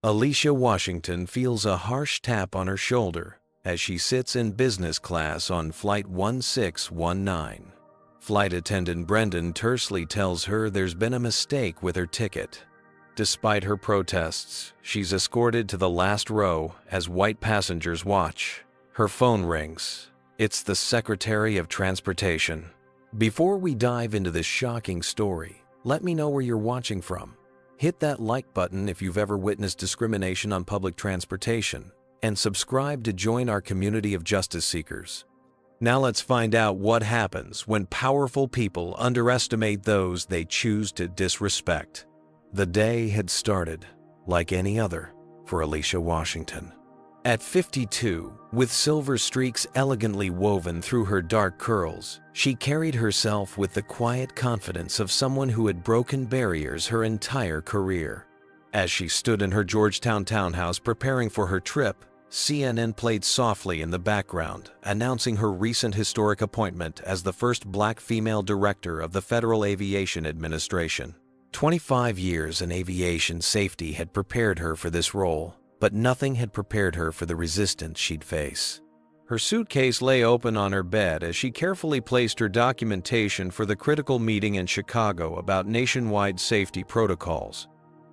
Alicia Washington feels a harsh tap on her shoulder as she sits in business class on Flight 1619. Flight attendant Brendan tersely tells her there's been a mistake with her ticket. Despite her protests, she's escorted to the last row as white passengers watch. Her phone rings. It's the Secretary of Transportation. Before we dive into this shocking story, let me know where you're watching from. Hit that like button if you've ever witnessed discrimination on public transportation, and subscribe to join our community of justice seekers. Now let's find out what happens when powerful people underestimate those they choose to disrespect. The day had started, like any other, for Alicia Washington. At 52, with silver streaks elegantly woven through her dark curls, she carried herself with the quiet confidence of someone who had broken barriers her entire career. As she stood in her Georgetown townhouse preparing for her trip, CNN played softly in the background, announcing her recent historic appointment as the first Black female director of the Federal Aviation Administration. 25 years in aviation safety had prepared her for this role, but nothing had prepared her for the resistance she'd face. Her suitcase lay open on her bed as she carefully placed her documentation for the critical meeting in Chicago about nationwide safety protocols.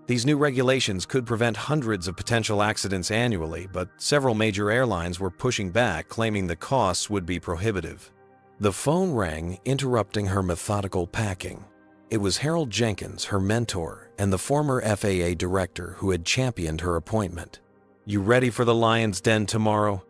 These new regulations could prevent hundreds of potential accidents annually, but several major airlines were pushing back, claiming the costs would be prohibitive. The phone rang, interrupting her methodical packing. It was Harold Jenkins, her mentor, and the former FAA director who had championed her appointment. "You ready for the lion's den tomorrow?"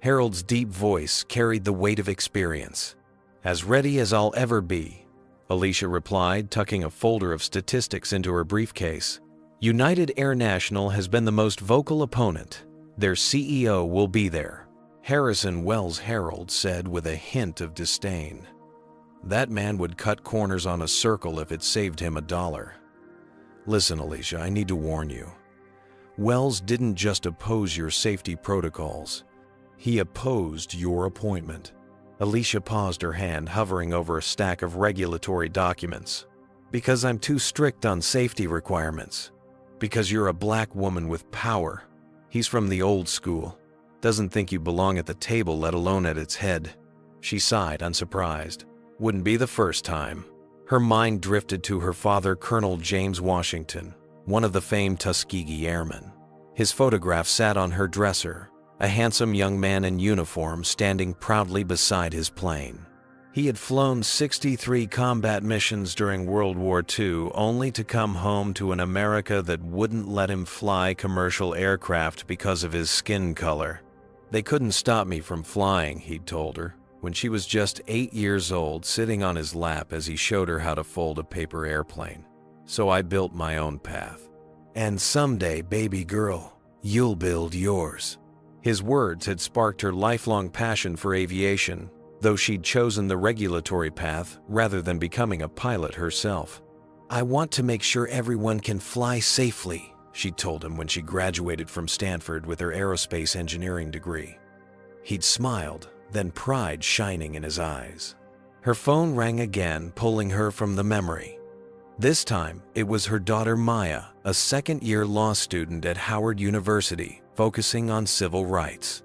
Harold's deep voice carried the weight of experience. "As ready as I'll ever be," Alicia replied, tucking a folder of statistics into her briefcase. "United Air National has been the most vocal opponent. Their CEO will be there," Harrison Wells Harold said with a hint of disdain. That man would cut corners on a circle if it saved him $1. "Listen, Alicia, I need to warn you. Wells didn't just oppose your safety protocols. He opposed your appointment." Alicia paused, her hand hovering over a stack of regulatory documents. "Because I'm too strict on safety requirements. Because you're a Black woman with power. He's from the old school. Doesn't think you belong at the table, let alone at its head." She sighed, unsurprised. Wouldn't be the first time. Her mind drifted to her father, Colonel James Washington, one of the famed Tuskegee Airmen. His photograph sat on her dresser, a handsome young man in uniform standing proudly beside his plane. He had flown 63 combat missions during World War II, only to come home to an America that wouldn't let him fly commercial aircraft because of his skin color. "They couldn't stop me from flying," he'd told her, when she was just 8 years old, sitting on his lap as he showed her how to fold a paper airplane. "So I built my own path. And someday, baby girl, you'll build yours." His words had sparked her lifelong passion for aviation, though she'd chosen the regulatory path rather than becoming a pilot herself. "I want to make sure everyone can fly safely," she told him when she graduated from Stanford with her aerospace engineering degree. He'd smiled, then pride shining in his eyes. Her phone rang again, pulling her from the memory. This time, it was her daughter Maya, a second-year law student at Howard University, focusing on civil rights.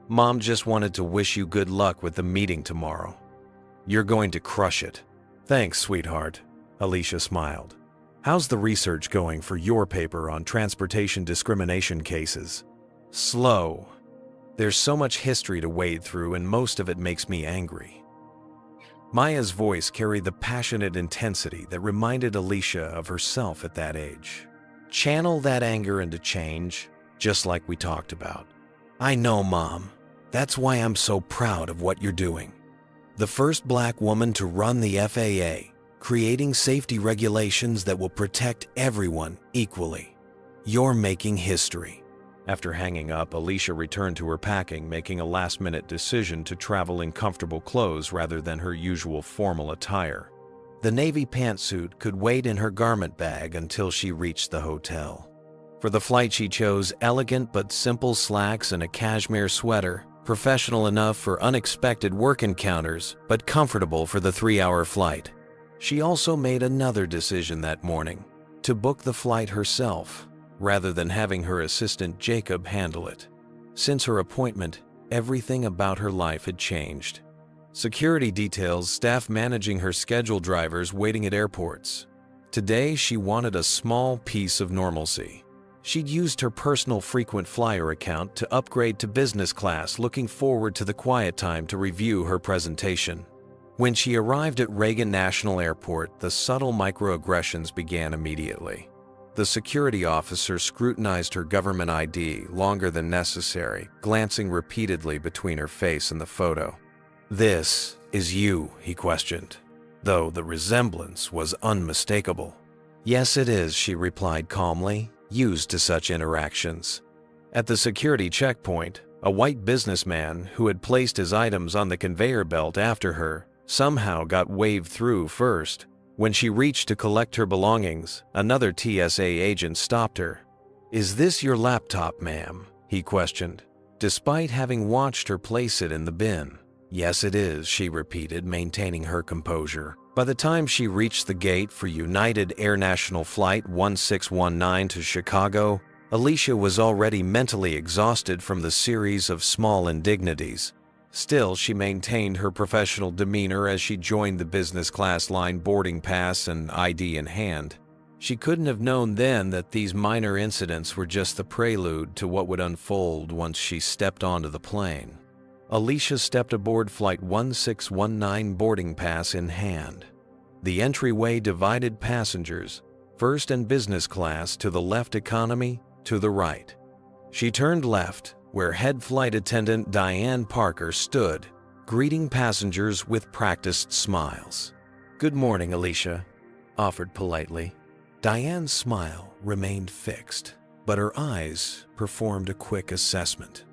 "Mom just wanted to wish you good luck with the meeting tomorrow. You're going to crush it." "Thanks, sweetheart," Alicia smiled. "How's the research going for your paper on transportation discrimination cases?" "Slow. There's so much history to wade through, and most of it makes me angry." Maya's voice carried the passionate intensity that reminded Alicia of herself at that age. "Channel that anger into change, just like we talked about." "I know, Mom. That's why I'm so proud of what you're doing. The first Black woman to run the FAA, creating safety regulations that will protect everyone equally. You're making history." After hanging up, Alicia returned to her packing, making a last-minute decision to travel in comfortable clothes rather than her usual formal attire. The navy pantsuit could wait in her garment bag until she reached the hotel. For the flight, she chose elegant but simple slacks and a cashmere sweater, professional enough for unexpected work encounters, but comfortable for the 3-hour flight. She also made another decision that morning, to book the flight herself. rather than having her assistant Jacob handle it. Since her appointment, everything about her life had changed. Security details staff managing her schedule, drivers waiting at airports. Today, she wanted a small piece of normalcy. She'd used her personal frequent flyer account to upgrade to business class, looking forward to the quiet time to review her presentation. When she arrived at Reagan National Airport, the subtle microaggressions began immediately. The security officer scrutinized her government ID longer than necessary, glancing repeatedly between her face and the photo. "This is you," he questioned, though the resemblance was unmistakable. "Yes, it is," she replied calmly, used to such interactions. At the security checkpoint, a white businessman who had placed his items on the conveyor belt after her somehow got waved through first. When she reached to collect her belongings, another TSA agent stopped her. "Is this your laptop, ma'am?" he questioned, despite having watched her place it in the bin. "Yes, it is," she repeated, maintaining her composure. By the time she reached the gate for United Air National Flight 1619 to Chicago, Alicia was already mentally exhausted from the series of small indignities. Still, she maintained her professional demeanor as she joined the business class line, boarding pass and ID in hand. She couldn't have known then that these minor incidents were just the prelude to what would unfold once she stepped onto the plane. Alicia stepped aboard Flight 1619, boarding pass in hand. The entryway divided passengers, first and business class to the left, economy to the right. She turned left, where head flight attendant Diane Parker stood, greeting passengers with practiced smiles. "Good morning, Alicia," offered politely. Diane's smile remained fixed, but her eyes performed a quick assessment.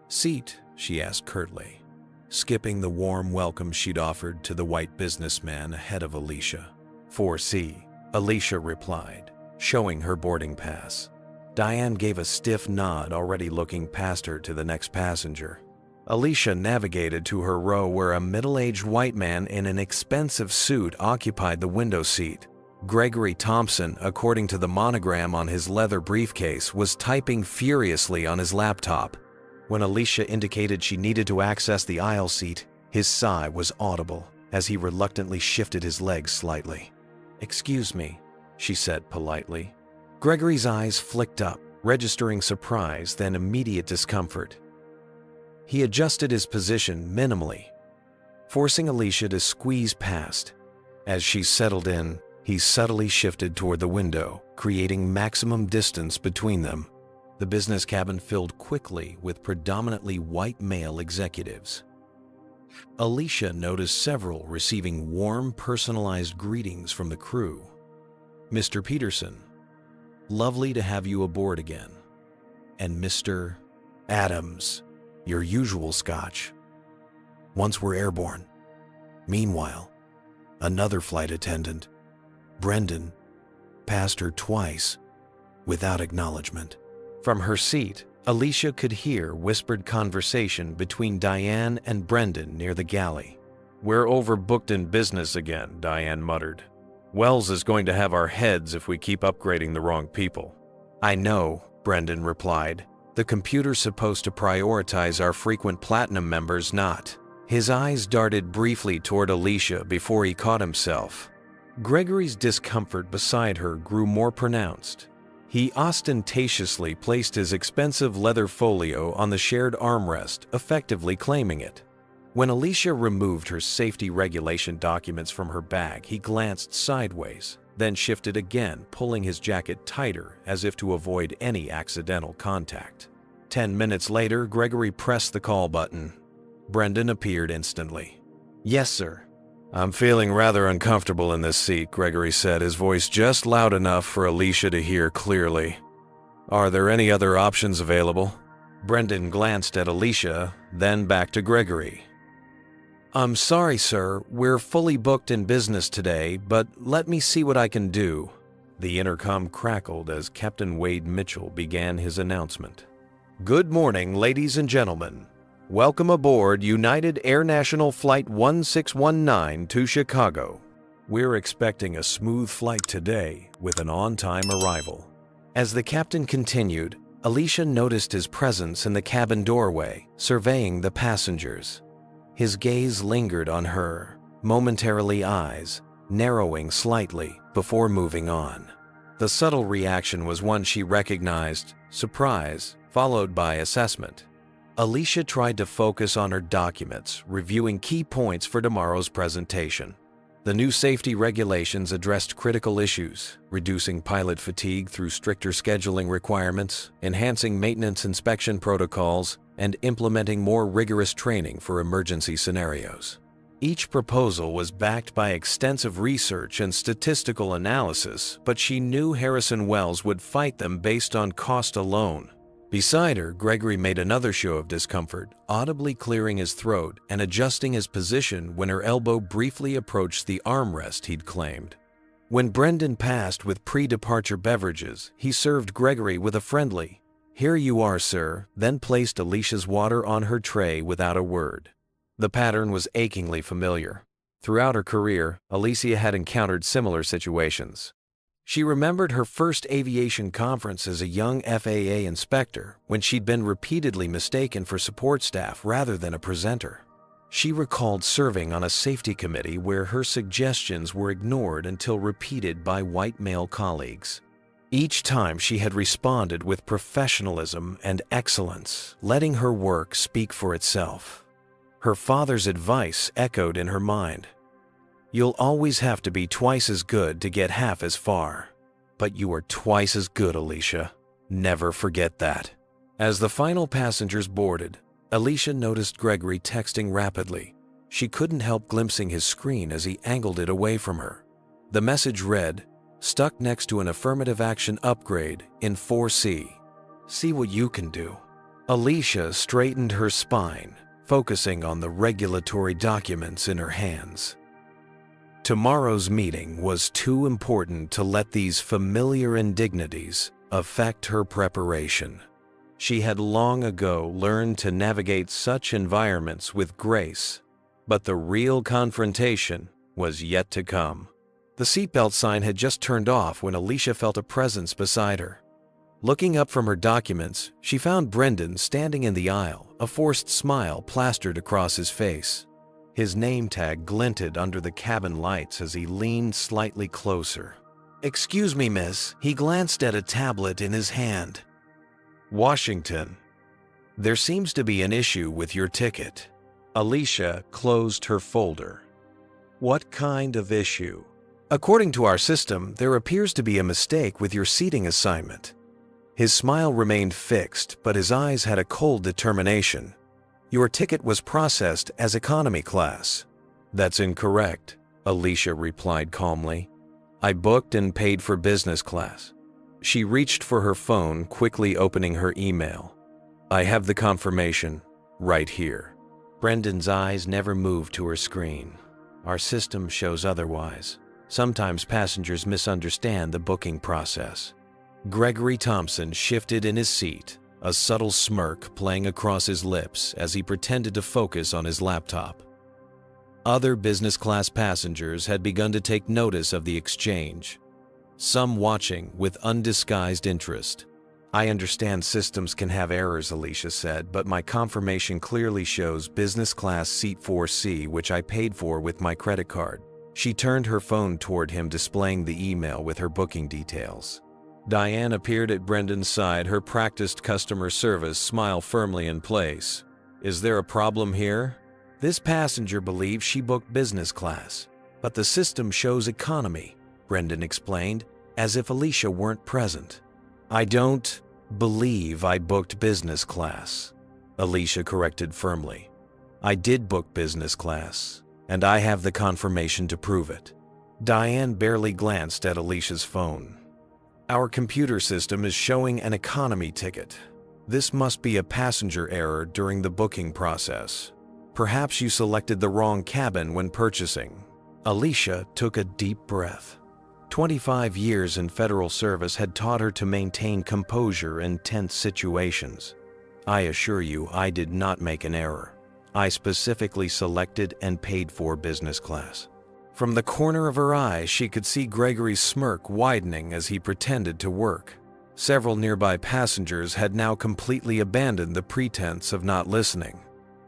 "Seat?" she asked curtly, skipping the warm welcome she'd offered to the white businessman ahead of Alicia. "4C, Alicia replied, showing her boarding pass. Diane gave a stiff nod, already looking past her to the next passenger. Alicia navigated to her row where a middle-aged white man in an expensive suit occupied the window seat. Gregory Thompson, according to the monogram on his leather briefcase, was typing furiously on his laptop. When Alicia indicated she needed to access the aisle seat, his sigh was audible as he reluctantly shifted his legs slightly. "Excuse me," she said politely. Gregory's eyes flicked up, registering surprise, then immediate discomfort. He adjusted his position minimally, forcing Alicia to squeeze past. As she settled in, he subtly shifted toward the window, creating maximum distance between them. The business cabin filled quickly with predominantly white male executives. Alicia noticed several receiving warm, personalized greetings from the crew. "Mr. Peterson, lovely to have you aboard again." And "Mr. Adams, your usual scotch. Once we're airborne." Meanwhile, another flight attendant, Brendan, passed her twice without acknowledgement. From her seat, Alicia could hear whispered conversation between Diane and Brendan near the galley. "We're overbooked in business again," Diane muttered. "Wells is going to have our heads if we keep upgrading the wrong people." "I know," Brendan replied. "The computer's supposed to prioritize our frequent platinum members, not." His eyes darted briefly toward Alicia before he caught himself. Gregory's discomfort beside her grew more pronounced. He ostentatiously placed his expensive leather folio on the shared armrest, effectively claiming it. When Alicia removed her safety regulation documents from her bag, he glanced sideways, then shifted again, pulling his jacket tighter as if to avoid any accidental contact. 10 minutes later, Gregory pressed the call button. Brendan appeared instantly. "Yes, sir." "I'm feeling rather uncomfortable in this seat," Gregory said, his voice just loud enough for Alicia to hear clearly. "Are there any other options available?" Brendan glanced at Alicia, then back to Gregory. "I'm sorry, sir. We're fully booked in business today, but let me see what I can do." The intercom crackled as Captain Wade Mitchell began his announcement. "Good morning, ladies and gentlemen. Welcome aboard United Air National Flight 1619 to Chicago. We're expecting a smooth flight today with an on-time arrival. As the captain continued, Alicia noticed his presence in the cabin doorway, surveying the passengers. His gaze lingered on her, momentarily eyes narrowing slightly before moving on. The subtle reaction was one she recognized: surprise, followed by assessment. Alicia tried to focus on her documents, reviewing key points for tomorrow's presentation. The new safety regulations addressed critical issues, reducing pilot fatigue through stricter scheduling requirements, enhancing maintenance inspection protocols, and implementing more rigorous training for emergency scenarios. Each proposal was backed by extensive research and statistical analysis, but she knew Harrison Wells would fight them based on cost alone. Beside her, Gregory made another show of discomfort, audibly clearing his throat and adjusting his position when her elbow briefly approached the armrest he'd claimed. When Brendan passed with pre-departure beverages, he served Gregory with a friendly, "Here you are, sir," then placed Alicia's water on her tray without a word. The pattern was achingly familiar. Throughout her career, Alicia had encountered similar situations. She remembered her first aviation conference as a young FAA inspector when she'd been repeatedly mistaken for support staff rather than a presenter. She recalled serving on a safety committee where her suggestions were ignored until repeated by white male colleagues. Each time she had responded with professionalism and excellence, letting her work speak for itself. Her father's advice echoed in her mind. "You'll always have to be twice as good to get half as far. But you are twice as good, Alicia. Never forget that." As the final passengers boarded, Alicia noticed Gregory texting rapidly. She couldn't help glimpsing his screen as he angled it away from her. The message read, "Stuck next to an affirmative action upgrade in 4C. See what you can do." Alicia straightened her spine, focusing on the regulatory documents in her hands. Tomorrow's meeting was too important to let these familiar indignities affect her preparation. She had long ago learned to navigate such environments with grace, but the real confrontation was yet to come. The seatbelt sign had just turned off when Alicia felt a presence beside her. Looking up from her documents, she found Brendan standing in the aisle, a forced smile plastered across his face. His name tag glinted under the cabin lights as he leaned slightly closer. "Excuse me, miss." He glanced at a tablet in his hand. "Washington. There seems to be an issue with your ticket." Alicia closed her folder. "What kind of issue?" "According to our system, there appears to be a mistake with your seating assignment." His smile remained fixed, but his eyes had a cold determination. "Your ticket was processed as economy class." "That's incorrect," Alicia replied calmly. "I booked and paid for business class." She reached for her phone, quickly opening her email. "I have the confirmation right here." Brendan's eyes never moved to her screen. "Our system shows otherwise. Sometimes passengers misunderstand the booking process." Gregory Thompson shifted in his seat, a subtle smirk playing across his lips as he pretended to focus on his laptop. Other business class passengers had begun to take notice of the exchange, some watching with undisguised interest. "I understand systems can have errors," Alicia said, "but my confirmation clearly shows business class seat 4C, which I paid for with my credit card." She turned her phone toward him, displaying the email with her booking details. Diane appeared at Brendan's side, her practiced customer service smile firmly in place. "Is there a problem here?" "This passenger believes she booked business class, but the system shows economy," Brendan explained, as if Alicia weren't present. "I don't believe I booked business class," Alicia corrected firmly. "I did book business class, and I have the confirmation to prove it." Diane barely glanced at Alicia's phone. "Our computer system is showing an economy ticket. This must be a passenger error during the booking process. Perhaps you selected the wrong cabin when purchasing." Alicia took a deep breath. 25 years in federal service had taught her to maintain composure in tense situations. "I assure you, I did not make an error. I specifically selected and paid for business class." From the corner of her eye, she could see Gregory's smirk widening as he pretended to work. Several nearby passengers had now completely abandoned the pretense of not listening.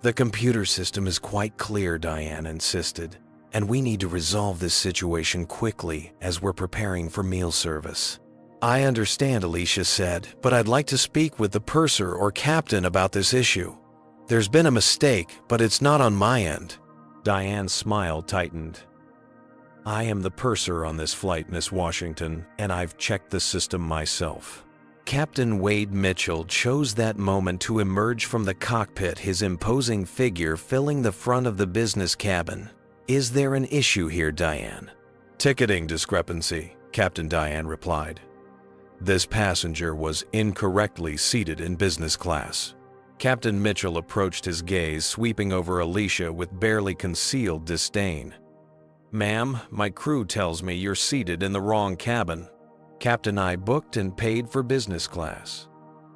"The computer system is quite clear," Diane insisted, "and we need to resolve this situation quickly as we're preparing for meal service." "I understand," Alicia said, "but I'd like to speak with the purser or captain about this issue. There's been a mistake, but it's not on my end." Diane's smile tightened. "I am the purser on this flight, Miss Washington, and I've checked the system myself." Captain Wade Mitchell chose that moment to emerge from the cockpit, his imposing figure filling the front of the business cabin. "Is there an issue here, Diane?" "Ticketing discrepancy," Captain Diane replied. "This passenger was incorrectly seated in business class." Captain Mitchell approached, his gaze sweeping over Alicia with barely concealed disdain. "Ma'am, my crew tells me you're seated in the wrong cabin." "Captain, I booked and paid for business class,"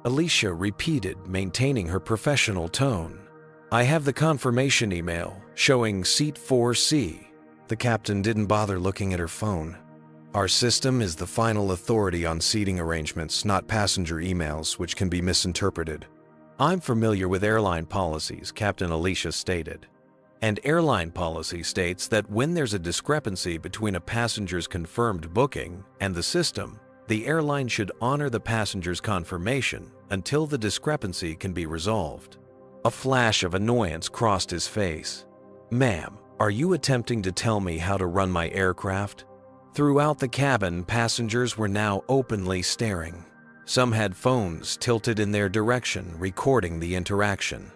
Alicia repeated, maintaining her professional tone. "I have the confirmation email showing seat 4C. The captain didn't bother looking at her phone. "Our system is the final authority on seating arrangements, not passenger emails, which can be misinterpreted." "I'm familiar with airline policies," Captain Alicia stated. "And airline policy states that when there's a discrepancy between a passenger's confirmed booking and the system, the airline should honor the passenger's confirmation until the discrepancy can be resolved." A flash of annoyance crossed his face. "Ma'am, are you attempting to tell me how to run my aircraft?" Throughout the cabin, passengers were now openly staring. Some had phones tilted in their direction, recording the interaction.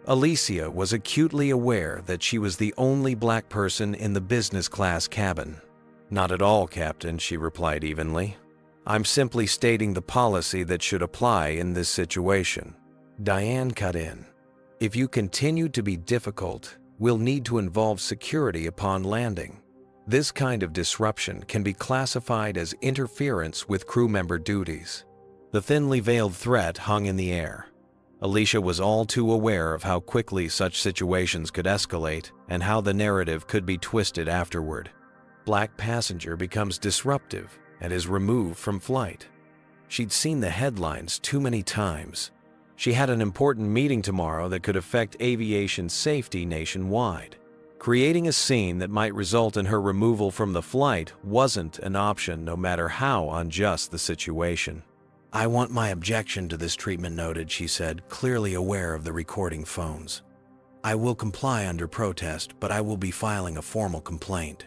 Alicia was acutely aware that she was the only black person in the business class cabin. "Not at all, Captain," she replied evenly. "I'm simply stating the policy that should apply in this situation." Diane cut in. "If you continue to be difficult, we'll need to involve security upon landing. This kind of disruption can be classified as interference with crew member duties." The thinly veiled threat hung in the air. Alicia was all too aware of how quickly such situations could escalate and how the narrative could be twisted afterward. Black passenger becomes disruptive and is removed from flight. She'd seen the headlines too many times. She had an important meeting tomorrow that could affect aviation safety nationwide. Creating a scene that might result in her removal from the flight wasn't an option, no matter how unjust the situation. "I want my objection to this treatment noted," she said, clearly aware of the recording phones. "I will comply under protest, but I will be filing a formal complaint."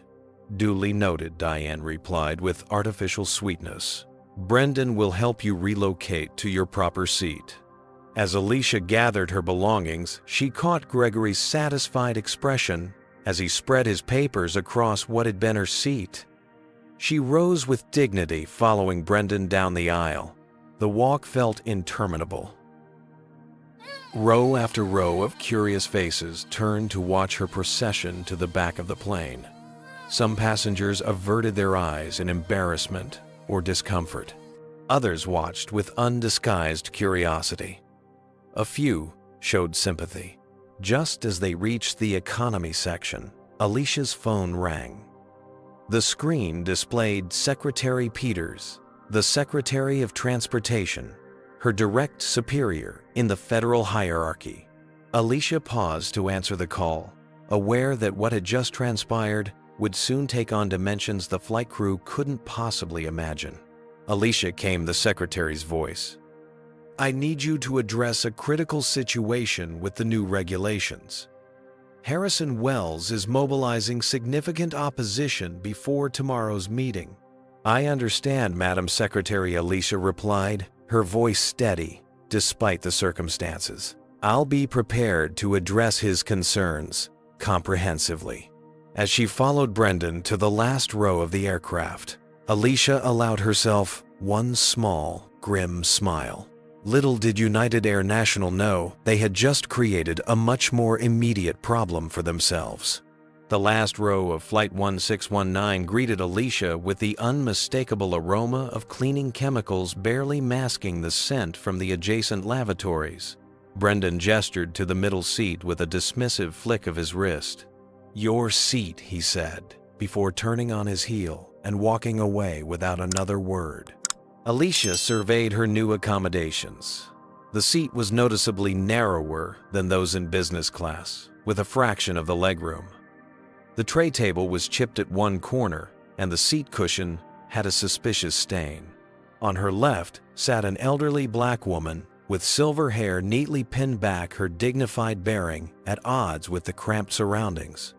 "Duly noted," Diane replied with artificial sweetness. "Brendan will help you relocate to your proper seat." As Alicia gathered her belongings, she caught Gregory's satisfied expression as he spread his papers across what had been her seat. She rose with dignity, following Brendan down the aisle. The walk felt interminable. Row after row of curious faces turned to watch her procession to the back of the plane. Some passengers averted their eyes in embarrassment or discomfort. Others watched with undisguised curiosity. A few showed sympathy. Just as they reached the economy section, Alicia's phone rang. The screen displayed Secretary Peters, the Secretary of Transportation, her direct superior in the federal hierarchy. Alicia paused to answer the call, aware that what had just transpired would soon take on dimensions the flight crew couldn't possibly imagine. Alicia came the secretary's voice. "I need you to address a critical situation with the new regulations. Harrison Wells is mobilizing significant opposition before tomorrow's meeting." "I understand, Madam Secretary," Alicia replied, her voice steady despite the circumstances. "I'll be prepared to address his concerns comprehensively." As she followed Brendan to the last row of the aircraft, Alicia allowed herself one small, grim smile. Little did United Air National know they had just created a much more immediate problem for themselves. The last row of Flight 1619 greeted Alicia with the unmistakable aroma of cleaning chemicals barely masking the scent from the adjacent lavatories. Brendan gestured to the middle seat with a dismissive flick of his wrist. "Your seat," he said, before turning on his heel and walking away without another word. Alicia surveyed her new accommodations. The seat was noticeably narrower than those in business class, with a fraction of the legroom. The tray table was chipped at one corner, and the seat cushion had a suspicious stain. On her left sat an elderly black woman with silver hair neatly pinned back, her dignified bearing at odds with the cramped surroundings.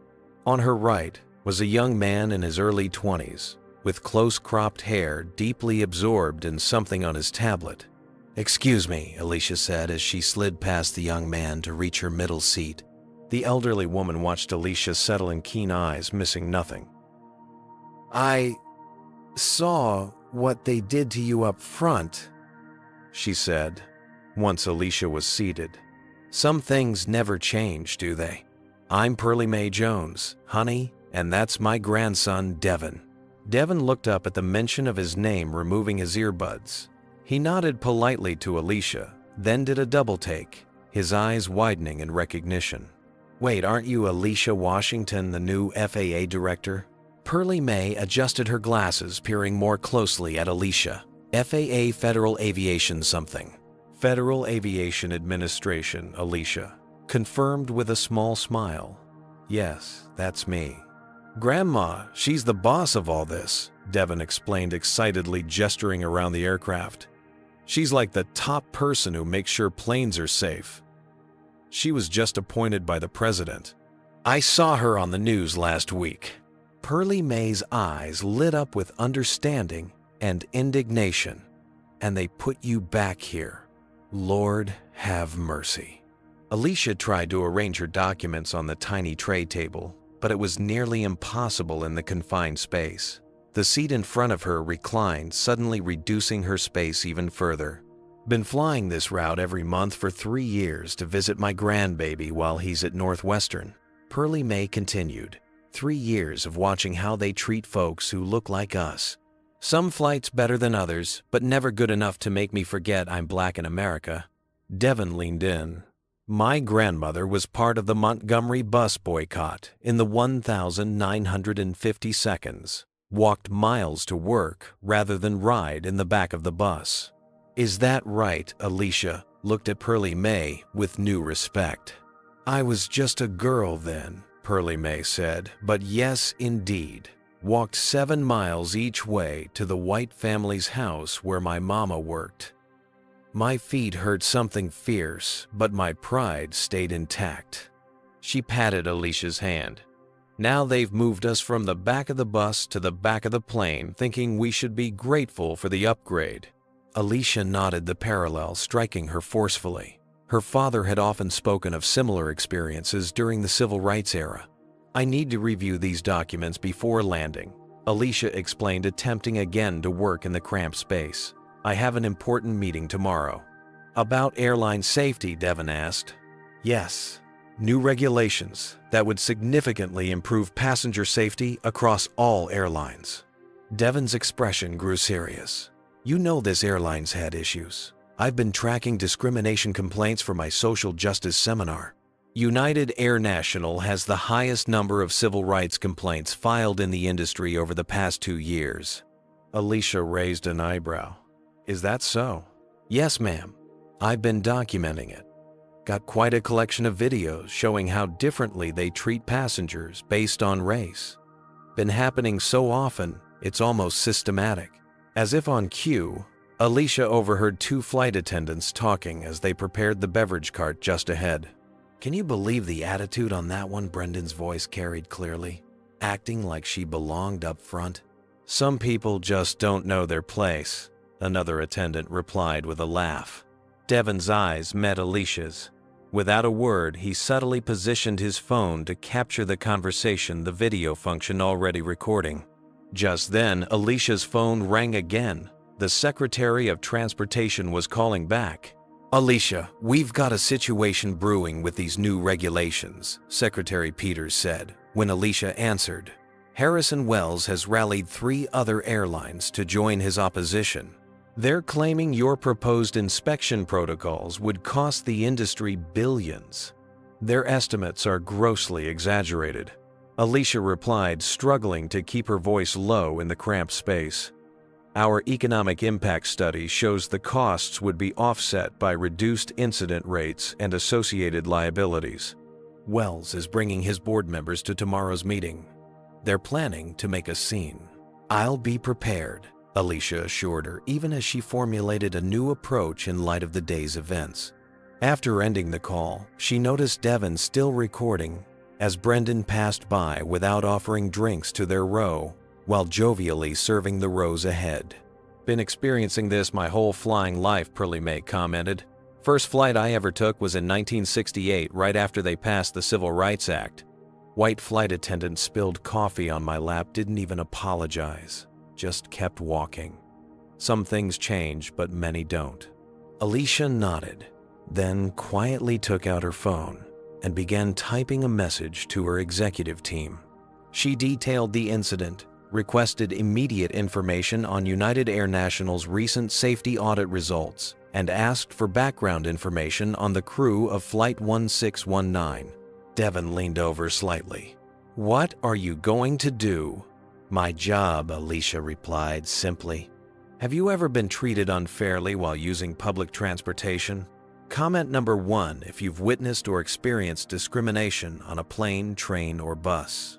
On her right was a young man in his early 20s, with close-cropped hair deeply absorbed in something on his tablet. "Excuse me," Alicia said as she slid past the young man to reach her middle seat. The elderly woman watched Alicia settle in keen eyes, missing nothing. "I saw what they did to you up front," she said, once Alicia was seated. "Some things never change, do they? I'm Pearlie Mae Jones, honey, and that's my grandson, Devin." Devin looked up at the mention of his name, removing his earbuds. He nodded politely to Alicia, then did a double take, his eyes widening in recognition. "Wait, aren't you Alicia Washington, the new FAA director?" Pearlie Mae adjusted her glasses, peering more closely at Alicia. "FAA, Federal Aviation something." "Federal Aviation Administration," Alicia confirmed with a small smile. "Yes, that's me." "Grandma, she's the boss of all this," Devin explained excitedly, gesturing around the aircraft. "She's like the top person who makes sure planes are safe. She was just appointed by the president. I saw her on the news last week." Pearlie Mae's eyes lit up with understanding and indignation. "And they put you back here. Lord have mercy." Alicia tried to arrange her documents on the tiny tray table, but it was nearly impossible in the confined space. The seat in front of her reclined, suddenly reducing her space even further. "Been flying this route every month for 3 years to visit my grandbaby while he's at Northwestern," Pearlie Mae continued. 3 years of watching how they treat folks who look like us. Some flights better than others, but never good enough to make me forget I'm black in America." Devin leaned in. "My grandmother was part of the Montgomery bus boycott in the 1,950 seconds. Walked miles to work rather than ride in the back of the bus." "Is that right?" Alicia looked at Pearlie Mae with new respect. "I was just a girl then," Pearlie Mae said, "but yes, indeed. Walked 7 miles each way to the white family's house where my mama worked. My feet hurt something fierce, but my pride stayed intact." She patted Alicia's hand. "Now they've moved us from the back of the bus to the back of the plane, thinking we should be grateful for the upgrade." Alicia nodded, the parallel striking her forcefully. Her father had often spoken of similar experiences during the civil rights era. "I need to review these documents before landing," Alicia explained, attempting again to work in the cramped space. "I have an important meeting tomorrow." "About airline safety?" Devin asked. "Yes. New regulations that would significantly improve passenger safety across all airlines." Devin's expression grew serious. "You know this airline's had issues. I've been tracking discrimination complaints for my social justice seminar. United Air National has the highest number of civil rights complaints filed in the industry over the past 2 years. Alicia raised an eyebrow. "Is that so?" "Yes, ma'am. I've been documenting it. Got quite a collection of videos showing how differently they treat passengers based on race. Been happening so often, it's almost systematic." As if on cue, Alicia overheard 2 flight attendants talking as they prepared the beverage cart just ahead. "Can you believe the attitude on that one?" Brendan's voice carried clearly, acting like she belonged up front. "Some people just don't know their place," another attendant replied with a laugh. Devin's eyes met Alicia's. Without a word, he subtly positioned his phone to capture the conversation, the video function already recording. Just then, Alicia's phone rang again. The Secretary of Transportation was calling back. "Alicia, we've got a situation brewing with these new regulations," Secretary Peters said when Alicia answered. "Harrison Wells has rallied 3 other airlines to join his opposition. They're claiming your proposed inspection protocols would cost the industry billions. Their estimates are grossly exaggerated." Alicia replied, struggling to keep her voice low in the cramped space. Our economic impact study shows the costs would be offset by reduced incident rates and associated liabilities. Wells is bringing his board members to tomorrow's meeting. They're planning to make a scene. I'll be prepared, Alicia assured her, even as she formulated a new approach in light of the day's events. After ending the call, she noticed Devon still recording as Brendan passed by without offering drinks to their row, while jovially serving the rows ahead. "Been experiencing this my whole flying life," Pearly May commented. "First flight I ever took was in 1968, right after they passed the Civil Rights Act. White flight attendant spilled coffee on my lap, didn't even apologize, just kept walking. Some things change, but many don't." Alicia nodded, then quietly took out her phone and began typing a message to her executive team. She detailed the incident, requested immediate information on United Air National's recent safety audit results, and asked for background information on the crew of Flight 1619. Devon leaned over slightly. "What are you going to do?" "My job," Alicia replied simply. "Have you ever been treated unfairly while using public transportation? Comment number 1 if you've witnessed or experienced discrimination on a plane, train, or bus.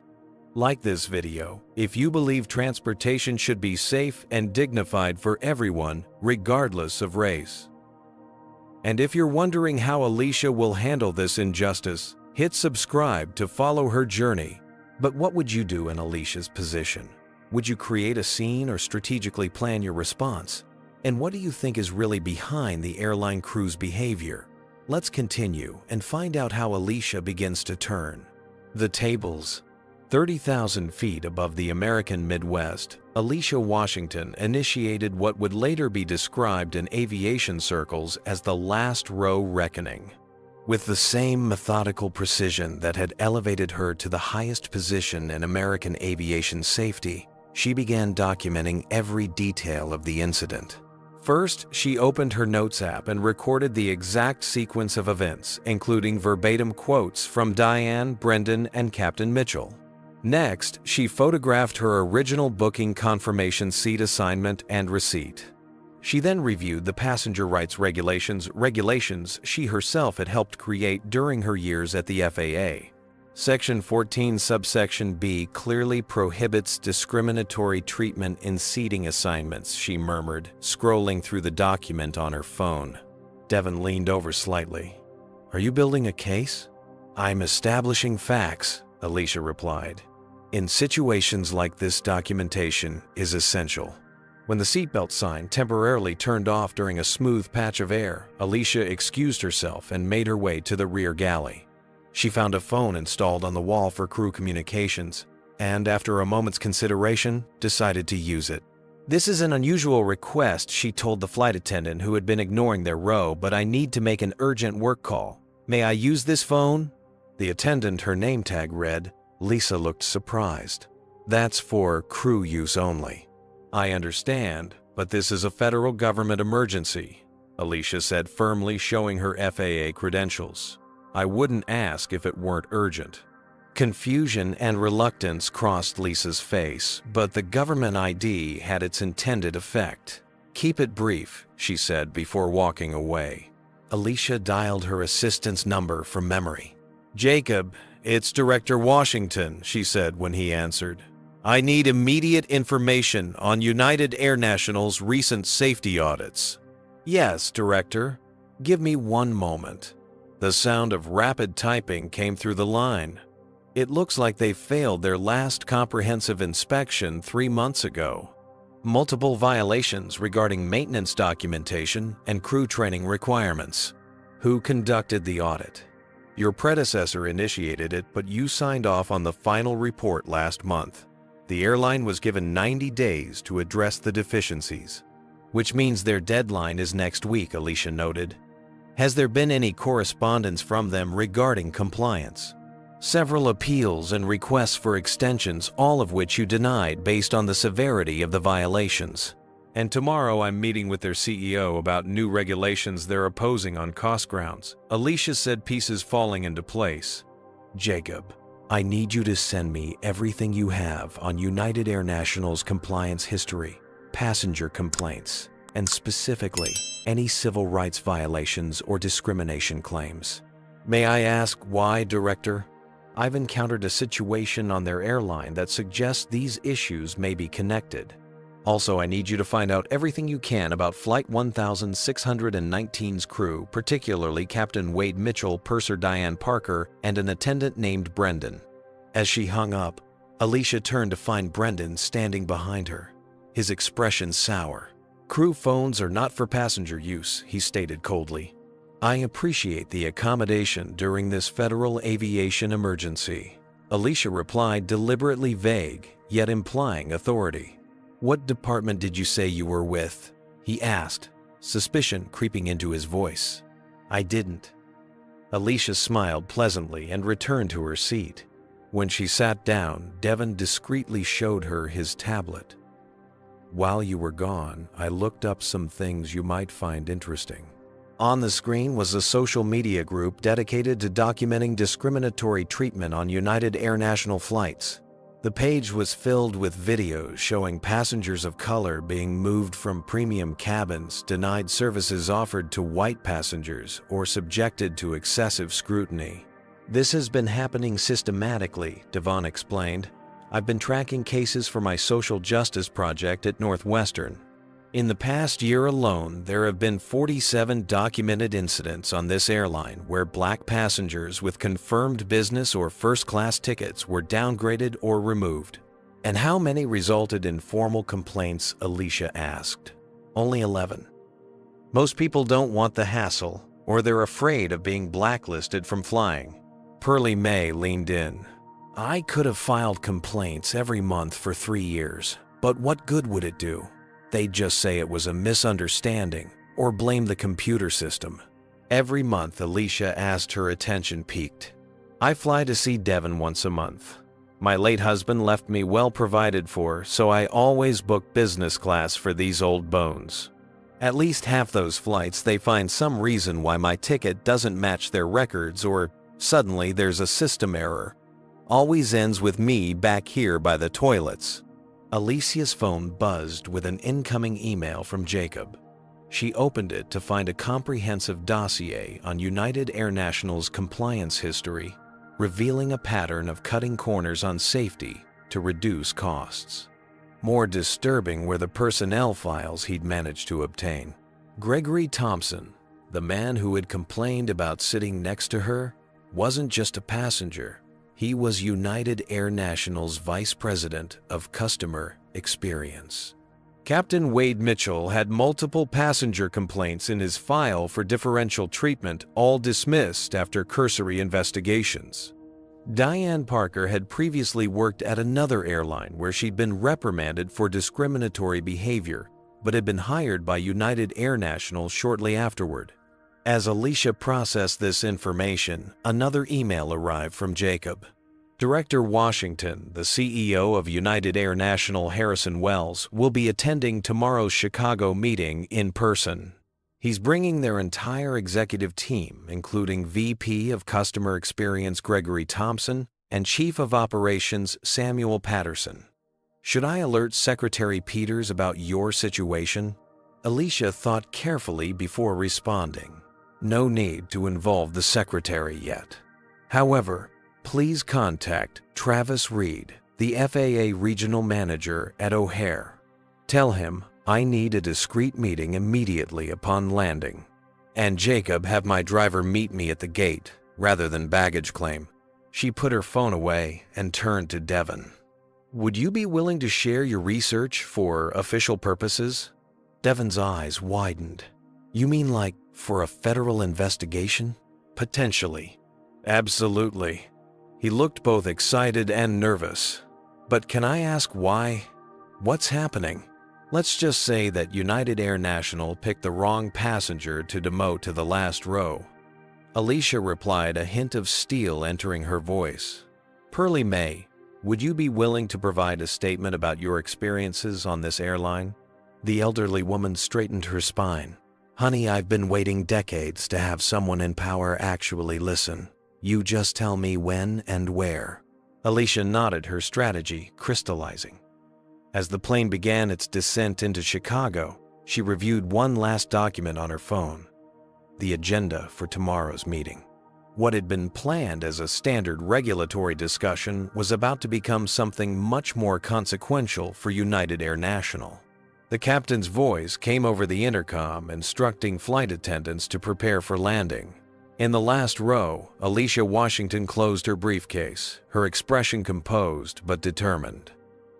Like this video if you believe transportation should be safe and dignified for everyone, regardless of race. And if you're wondering how Alicia will handle this injustice, hit subscribe to follow her journey. But what would you do in Alicia's position? Would you create a scene or strategically plan your response? And what do you think is really behind the airline crew's behavior? Let's continue and find out how Alicia begins to turn the tables. 30,000 feet above the American Midwest, Alicia Washington initiated what would later be described in aviation circles as the last row reckoning. With the same methodical precision that had elevated her to the highest position in American aviation safety, she began documenting every detail of the incident. First, she opened her notes app and recorded the exact sequence of events, including verbatim quotes from Diane, Brendan, and Captain Mitchell. Next, she photographed her original booking confirmation seat assignment and receipt. She then reviewed the passenger rights regulations she herself had helped create during her years at the FAA. Section 14 subsection B clearly prohibits discriminatory treatment in seating assignments, she murmured, scrolling through the document on her phone. Devon leaned over slightly. "Are you building a case?" "I'm establishing facts," Alicia replied. "In situations like this, documentation is essential." When the seatbelt sign temporarily turned off during a smooth patch of air, Alicia excused herself and made her way to the rear galley. She found a phone installed on the wall for crew communications, and after a moment's consideration, decided to use it. "This is an unusual request," she told the flight attendant who had been ignoring their row, "but I need to make an urgent work call. May I use this phone?" The attendant, her name tag read. Lisa looked surprised. "That's for crew use only." "I understand, but this is a federal government emergency," Alicia said firmly, showing her FAA credentials. "I wouldn't ask if it weren't urgent." Confusion and reluctance crossed Lisa's face, but the government ID had its intended effect. "Keep it brief," she said before walking away. Alicia dialed her assistant's number from memory. "Jacob, it's Director Washington," she said when he answered. "I need immediate information on United Air National's recent safety audits." "Yes, Director. Give me one moment." The sound of rapid typing came through the line. "It looks like they failed their last comprehensive inspection 3 months ago. Multiple violations regarding maintenance documentation and crew training requirements." "Who conducted the audit?" "Your predecessor initiated it, but you signed off on the final report last month. The airline was given 90 days to address the deficiencies." "Which means their deadline is next week," Alicia noted. "Has there been any correspondence from them regarding compliance?" "Several appeals and requests for extensions, all of which you denied based on the severity of the violations. And tomorrow I'm meeting with their CEO about new regulations they're opposing on cost grounds," Alicia said, pieces falling into place. "Jacob, I need you to send me everything you have on United Air National's compliance history. passenger complaints, and specifically, any civil rights violations or discrimination claims. May I ask why, Director? I've encountered a situation on their airline that suggests these issues may be connected. Also, I need you to find out everything you can about Flight 1619's crew, particularly Captain Wade Mitchell, Purser Diane Parker, and an attendant named Brendan. As she hung up, Alicia turned to find Brendan standing behind her, his expression sour. "Crew phones are not for passenger use," he stated coldly. "I appreciate the accommodation during this federal aviation emergency," Alicia replied, deliberately vague, yet implying authority. "What department did you say you were with?" he asked, suspicion creeping into his voice. "I didn't." Alicia smiled pleasantly and returned to her seat. When she sat down, Devon discreetly showed her his tablet. "While you were gone, I looked up some things you might find interesting." On the screen was a social media group dedicated to documenting discriminatory treatment on United Air National flights. The page was filled with videos showing passengers of color being moved from premium cabins, denied services offered to white passengers, or subjected to excessive scrutiny. "This has been happening systematically," Devon explained. "I've been tracking cases for my social justice project at Northwestern. In the past year alone, there have been 47 documented incidents on this airline where black passengers with confirmed business or first-class tickets were downgraded or removed." "And how many resulted in formal complaints?" Alicia asked. "Only 11. Most people don't want the hassle, or they're afraid of being blacklisted from flying." Pearlie May leaned in. "I could have filed complaints every month for 3 years, but what good would it do? They'd just say it was a misunderstanding or blame the computer system." Every month, Alicia asked, her attention peaked. "I fly to see Devon once a month. My late husband left me well provided for, so I always book business class for these old bones. At least half those flights, they find some reason why my ticket doesn't match their records, or suddenly there's a system error. Always ends with me back here by the toilets." Alicia's phone buzzed with an incoming email from Jacob. She opened it to find a comprehensive dossier on United Air National's compliance history, revealing a pattern of cutting corners on safety to reduce costs. More disturbing were the personnel files he'd managed to obtain. Gregory Thompson, the man who had complained about sitting next to her, wasn't just a passenger. He was United Air National's Vice President of Customer Experience. Captain Wade Mitchell had multiple passenger complaints in his file for differential treatment, all dismissed after cursory investigations. Diane Parker had previously worked at another airline where she'd been reprimanded for discriminatory behavior, but had been hired by United Air National shortly afterward. As Alicia processed this information, another email arrived from Jacob. Director Washington, the CEO of United Air National, Harrison Wells, will be attending tomorrow's Chicago meeting in person. He's bringing their entire executive team, including VP of Customer Experience Gregory Thompson and Chief of Operations Samuel Patterson. Should I alert Secretary Peters about your situation? Alicia thought carefully before responding. No need to involve the secretary yet. However, please contact Travis Reed, the FAA Regional Manager at O'Hare. Tell him I need a discreet meeting immediately upon landing. And Jacob, have my driver meet me at the gate, rather than baggage claim." She put her phone away and turned to Devon. "Would you be willing to share your research for official purposes?" Devon's eyes widened. "You mean like for a federal investigation?" "Potentially." "Absolutely." He looked both excited and nervous. "But can I ask why? What's happening?" "Let's just say that United Air National picked the wrong passenger to demote to the last row." Alicia replied, a hint of steel entering her voice. "Pearlie May, would you be willing to provide a statement about your experiences on this airline?" The elderly woman straightened her spine. "Honey, I've been waiting decades to have someone in power actually listen. You just tell me when and where." Alicia nodded, her strategy crystallizing. As the plane began its descent into Chicago, she reviewed one last document on her phone: the agenda for tomorrow's meeting. What had been planned as a standard regulatory discussion was about to become something much more consequential for United Air National. The captain's voice came over the intercom, instructing flight attendants to prepare for landing. In the last row, Alicia Washington closed her briefcase, her expression composed but determined.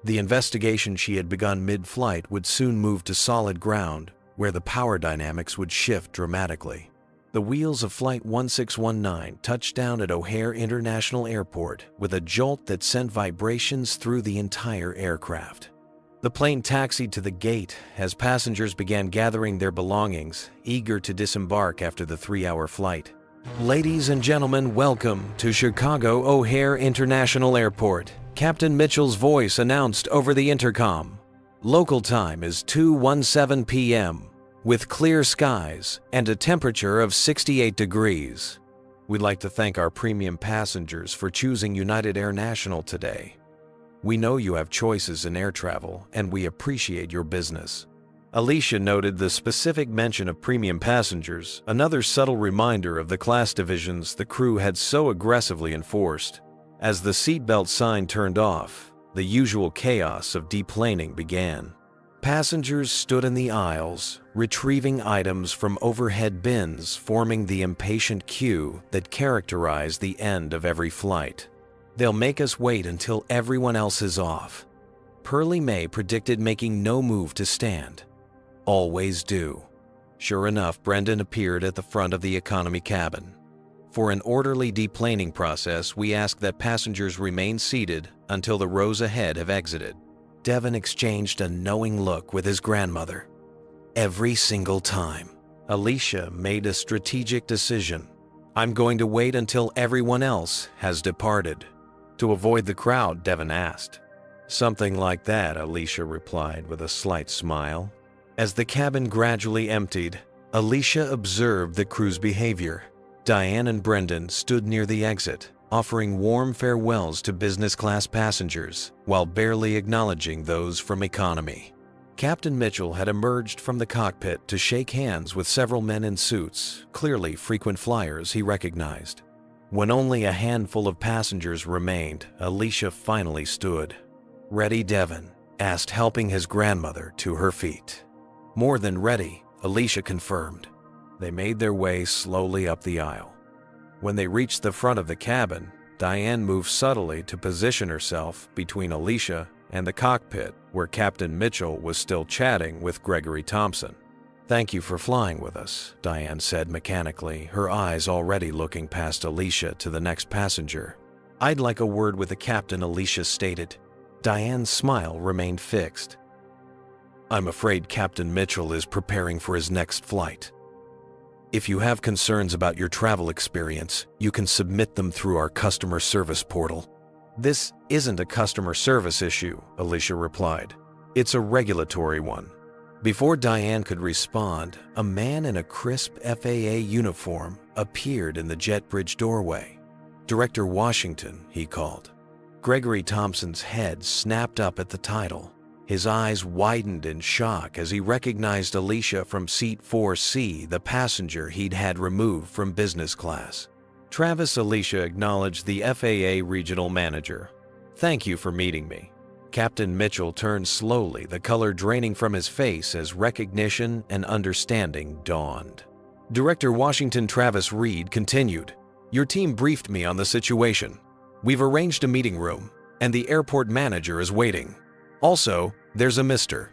The investigation she had begun mid-flight would soon move to solid ground, where the power dynamics would shift dramatically. The wheels of Flight 1619 touched down at O'Hare International Airport with a jolt that sent vibrations through the entire aircraft. The plane taxied to the gate as passengers began gathering their belongings, eager to disembark after the 3-hour flight. "Ladies and gentlemen, welcome to Chicago O'Hare International Airport," Captain Mitchell's voice announced over the intercom. "Local time is 2:17 p.m. with clear skies and a temperature of 68 degrees. We'd like to thank our premium passengers for choosing United Air National today. We know you have choices in air travel, and we appreciate your business." Alicia noted the specific mention of premium passengers, another subtle reminder of the class divisions the crew had so aggressively enforced. As the seatbelt sign turned off, the usual chaos of deplaning began. Passengers stood in the aisles, retrieving items from overhead bins, forming the impatient queue that characterized the end of every flight. "They'll make us wait until everyone else is off." Pearlie Mae predicted making no move to stand. "Always do." Sure enough, Brendan appeared at the front of the economy cabin. "For an orderly deplaning process, we ask that passengers remain seated until the rows ahead have exited." Devin exchanged a knowing look with his grandmother. "Every single time." Alicia made a strategic decision. "I'm going to wait until everyone else has departed." "To avoid the crowd?" Devin asked. "Something like that," Alicia replied with a slight smile. As the cabin gradually emptied, Alicia observed the crew's behavior. Diane and Brendan stood near the exit, offering warm farewells to business class passengers while barely acknowledging those from economy. Captain Mitchell had emerged from the cockpit to shake hands with several men in suits, clearly frequent flyers he recognized. When only a handful of passengers remained, Alicia finally stood. "Ready, Devin?" asked, helping his grandmother to her feet. "More than ready," Alicia confirmed. They made their way slowly up the aisle. When they reached the front of the cabin, Diane moved subtly to position herself between Alicia and the cockpit, where Captain Mitchell was still chatting with Gregory Thompson. "Thank you for flying with us," Diane said mechanically, her eyes already looking past Alicia to the next passenger. "I'd like a word with the captain," Alicia stated. Diane's smile remained fixed. "I'm afraid Captain Mitchell is preparing for his next flight. If you have concerns about your travel experience, you can submit them through our customer service portal." "This isn't a customer service issue," Alicia replied. "It's a regulatory one." Before Diane could respond, a man in a crisp FAA uniform appeared in the jet bridge doorway. "Director Washington," he called. Gregory Thompson's head snapped up at the title. His eyes widened in shock as he recognized Alicia from seat 4C, the passenger he'd had removed from business class. Travis Alicia acknowledged the FAA regional manager. "Thank you for meeting me." Captain Mitchell turned slowly, the color draining from his face as recognition and understanding dawned. Director Washington Travis Reed continued, "Your team briefed me on the situation. We've arranged a meeting room, and the airport manager is waiting. Also, there's a Mr.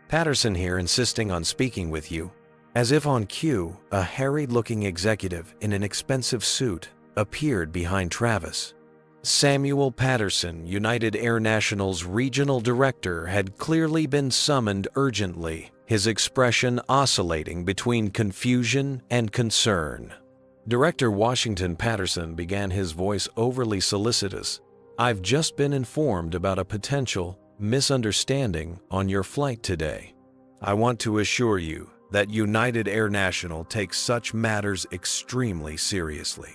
Patterson here insisting on speaking with you." As if on cue, a harried-looking executive in an expensive suit appeared behind Travis. Samuel Patterson, United Air National's regional director, had clearly been summoned urgently, his expression oscillating between confusion and concern. Director Washington Patterson began, his voice overly solicitous. "I've just been informed about a potential misunderstanding on your flight today. I want to assure you that United Air National takes such matters extremely seriously."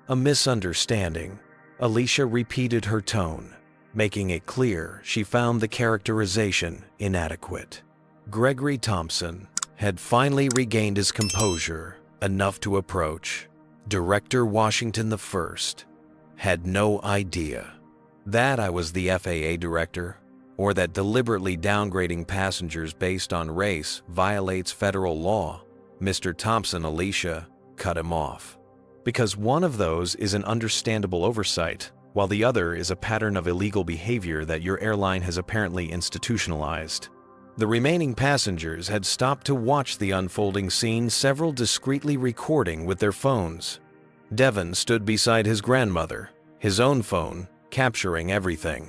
"A misunderstanding," Alicia repeated her tone. making it clear she found the characterization inadequate. Gregory Thompson had finally regained his composure enough to approach. Director Washington I had no idea that I was the FAA director, or that deliberately downgrading passengers based on race violates federal law. Mr. Thompson, Alicia, cut him off. Because one of those is an understandable oversight, while the other is a pattern of illegal behavior that your airline has apparently institutionalized. The remaining passengers had stopped to watch the unfolding scene, several discreetly recording with their phones. Devon stood beside his grandmother, his own phone capturing everything.